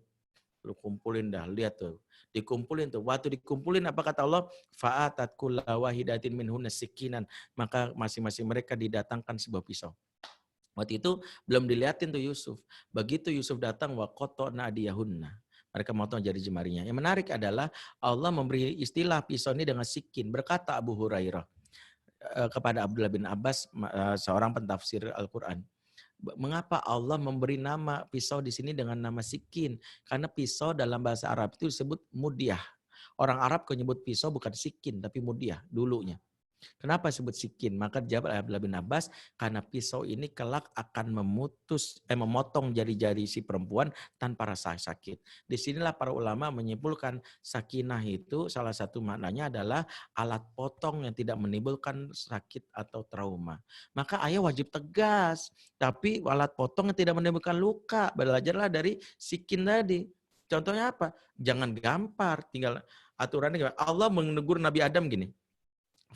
Lu kumpulin dah, lihat tuh. Dikumpulin tuh. Waktu dikumpulin apa kata Allah? Fa'atat kulla wahidatin minhunna sikinan. Maka masing-masing mereka didatangkan sebuah pisau. Waktu itu belum dilihatin tuh Yusuf. Begitu Yusuf datang wa qata'na adiyahunna. Mereka motong jari jemarinya. Yang menarik adalah Allah memberi istilah pisau ini dengan sikin. Berkata Abu Hurairah kepada Abdullah bin Abbas, seorang pentafsir Al-Quran. Mengapa Allah memberi nama pisau di sini dengan nama sikin? Karena pisau dalam bahasa Arab itu disebut mudyah. Orang Arab menyebut pisau bukan sikin, tapi mudyah dulunya. Kenapa disebut sikin? Maka dijawab oleh Abdullah bin Abbas, karena pisau ini kelak akan memotong jari-jari si perempuan tanpa rasa sakit. Disinilah para ulama menyimpulkan sakinah itu salah satu maknanya adalah alat potong yang tidak menimbulkan sakit atau trauma. Maka ayah wajib tegas, tapi alat potong yang tidak menimbulkan luka. Belajarlah dari sikin tadi. Contohnya apa? Jangan gampar, tinggal aturannya gimana? Allah menegur Nabi Adam gini.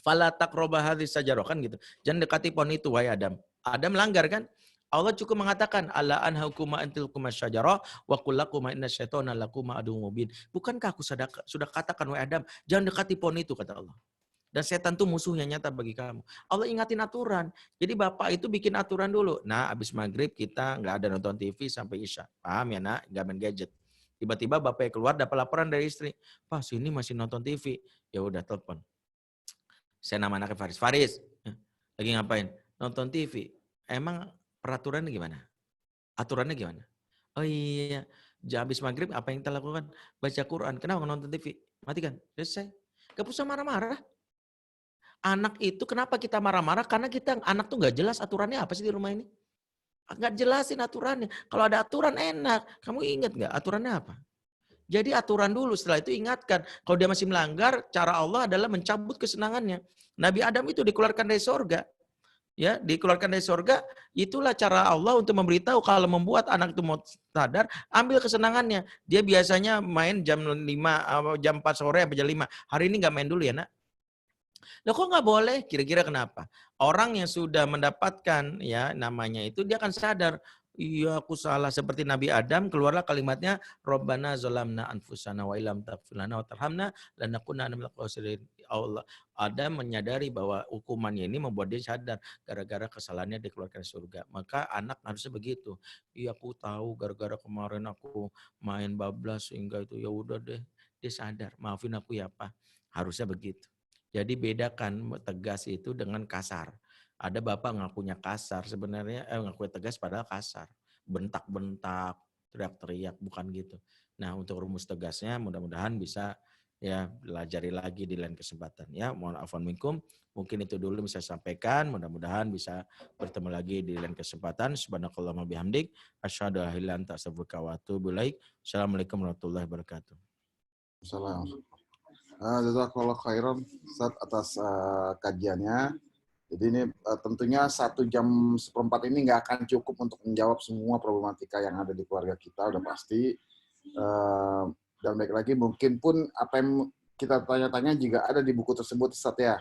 Fala taqraba hadhihi sajarah kan gitu. Jangan dekati pohon itu wahai Adam. Adam melanggar kan? Allah cukup mengatakan ala anhaukuma antil kumasyajarah wa qul lakuma inna syaitana lakuma aduwwun mubin. Bukankah aku sudah katakan wahai Adam, jangan dekati pohon itu kata Allah. Dan setan itu musuhnya nyata bagi kamu. Allah ingatin aturan. Jadi bapak itu bikin aturan dulu. Nah, abis maghrib kita nggak ada nonton TV sampai isya. Paham ya nak? Nggak main gadget. Tiba-tiba bapaknya keluar dapat laporan dari istri. Pak, sini masih nonton TV. Ya udah telepon. Saya nama anaknya Faris. Faris, lagi ngapain? Nonton TV. Emang peraturannya gimana? Aturannya gimana? Oh iya, habis maghrib apa yang kita lakukan? Baca Quran. Kenapa nonton TV? Matikan. Selesai. Gak usah marah-marah. Anak itu kenapa kita marah-marah? Karena anak tuh gak jelas aturannya apa sih di rumah ini. Gak jelasin aturannya. Kalau ada aturan enak. Kamu ingat gak aturannya apa? Jadi aturan dulu, setelah itu ingatkan. Kalau dia masih melanggar, cara Allah adalah mencabut kesenangannya. Nabi Adam itu dikeluarkan dari surga. Ya, dikeluarkan dari surga, itulah cara Allah untuk memberitahu kalau membuat anak itu mau sadar, ambil kesenangannya. Dia biasanya main jam 5, jam 4 sore sampai jam 5. Hari ini nggak main dulu ya, nak. Loh kok nggak boleh? Kira-kira kenapa? Orang yang sudah mendapatkan ya namanya itu dia akan sadar, iya aku salah. Seperti Nabi Adam keluarlah kalimatnya Rabbana zalamna anfusana wa illam taghfir lana wa tarhamna lanakunanna minal khasirin. Allah Adam menyadari bahwa hukumannya ini membuat dia sadar gara-gara kesalahannya dikeluarkan surga. Maka anak harusnya begitu. Iya aku tahu gara-gara kemarin aku main bablas sehingga itu ya udah deh dia sadar. Maafin aku ya Pak. Harusnya begitu. Jadi bedakan tegas itu dengan kasar. Ada bapak ngakunya kasar, sebenarnya ngakunya tegas padahal kasar. Bentak-bentak, teriak-teriak, bukan gitu. Nah untuk rumus tegasnya mudah-mudahan bisa ya pelajari lagi di lain kesempatan. Ya mohon afwan minkum. Mungkin itu dulu bisa sampaikan. Mudah-mudahan bisa bertemu lagi di lain kesempatan. Subhanakallahumma bihamdik. Asyhadu an la ilaha illa anta astaghfiruka wa atubu ilaik. Assalamualaikum warahmatullahi wabarakatuh. Assalamualaikum. Jazakallah khairan Ustaz atas kajiannya. Jadi ini tentunya 1 jam seperempat ini nggak akan cukup untuk menjawab semua problematika yang ada di keluarga kita, udah pasti. Dan baik lagi, mungkin pun apa yang kita tanya-tanya juga ada di buku tersebut, Ustaz ya.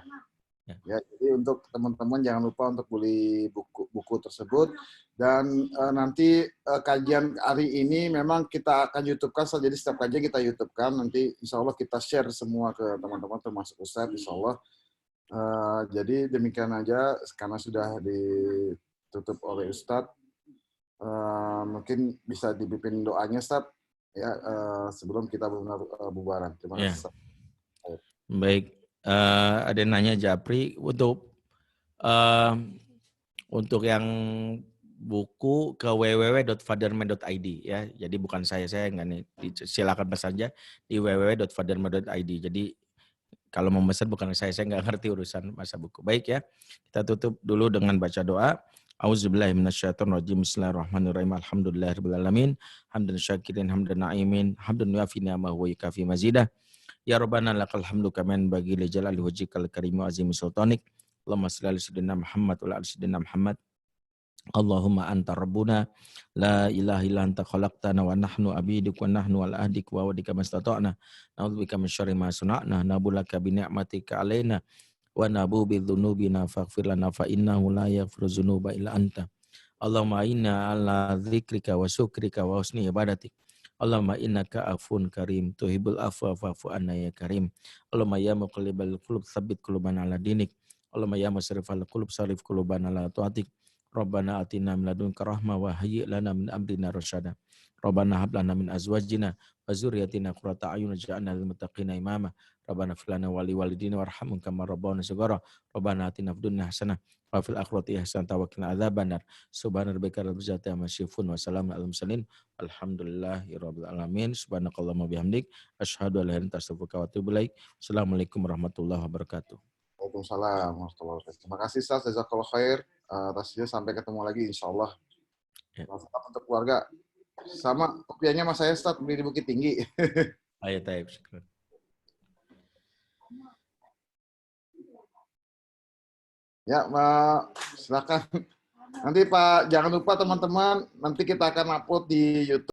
Ya, jadi untuk teman-teman jangan lupa untuk beli buku tersebut. Dan nanti kajian hari ini memang kita akan YouTube-kan, jadi setiap kajian kita YouTube-kan. Nanti insya Allah kita share semua ke teman-teman termasuk Ustaz, insya Allah. Jadi demikian aja karena sudah ditutup oleh Ustadz. Mungkin bisa dipimpin doanya Ustadz ya sebelum kita benar bubaran. Terima kasih. Ya. Baik, ada yang nanya Japri untuk yang buku ke www.fatherman.id ya. Jadi bukan saya nggak nih. Silakan pesan saja di www.fatherman.id. Jadi kalau mau pesan bukan saya nggak ngerti urusan masa buku. Baik ya, kita tutup dulu dengan baca doa. Auzubillahi minasyaitonirrajim. Bismillahirrahmanirrahim. Alhamdulillahirabbil hamdan syakirin, hamdan na'imin, hamdan yuafi ni'amahu wa yukafi mazidah. Ya Rabbana lakal hamdu kaman bagi li jalali wajhikal karim wa azimi sultanik. Allahumma shalli ala sayyidina Muhammad wa ala ali sayyidina Muhammad. Allahumma anta rabbuna la ilaha illa anta khalaqtana wa nahnu abiduk wa nahnu ala ahdik wa wadika mastata'na na'udzubika min syarri ma suna'na nabulaka bi ni'matika alaina wa nabu bi dzunubina faghfir lana fa innahu la yaghfiru dzunuba illa anta. Allahumma inna ala dzikrika wa syukrika wa husni ibadatik. Allahumma innaka afun karim tuhibbul afwa fa'fu anna ya karim. Allahumma ya muqallibal qulub tsabbit qulubana ala dinik. Allahumma ya musrifal qulub sarif qulubana ala ta'atik. Rabbana atina min ladunka rahmah wa hayyi' lana min amrina rasyada. Rabbana hab lana min azwajina wa dzurriyyatina qurrata a'yun waj'alna lil muttaqina imama. Rabbana fil lana wa li walidina warhamhum kama rabbawna shighara. Rabbana atina fid dunya hasanah wa fil akhirati hasanah wa qina adzabannar. Subhana rabbika rabbil izzati amma yasifun wa salamun alal mursalin. Alhamdulillahirabbil alamin. Subhanakallahumma bihamdik asyhadu an la ilaha illa anta astaghfiruka wa atubu ilaik. Assalamualaikum warahmatullahi wabarakatuh. Waalaikumsalam warahmatullahi wabarakatuh. Terima kasih Ustaz, jazakallahu khair. Atasnya sampai ketemu lagi insyaallah. Salam untuk keluarga. Sama kopiannya mas saya Ustaz beli di Bukit Tinggi. Ayo taib. Ya, silakan. Nanti Pak, jangan lupa teman-teman, nanti kita akan upload di YouTube.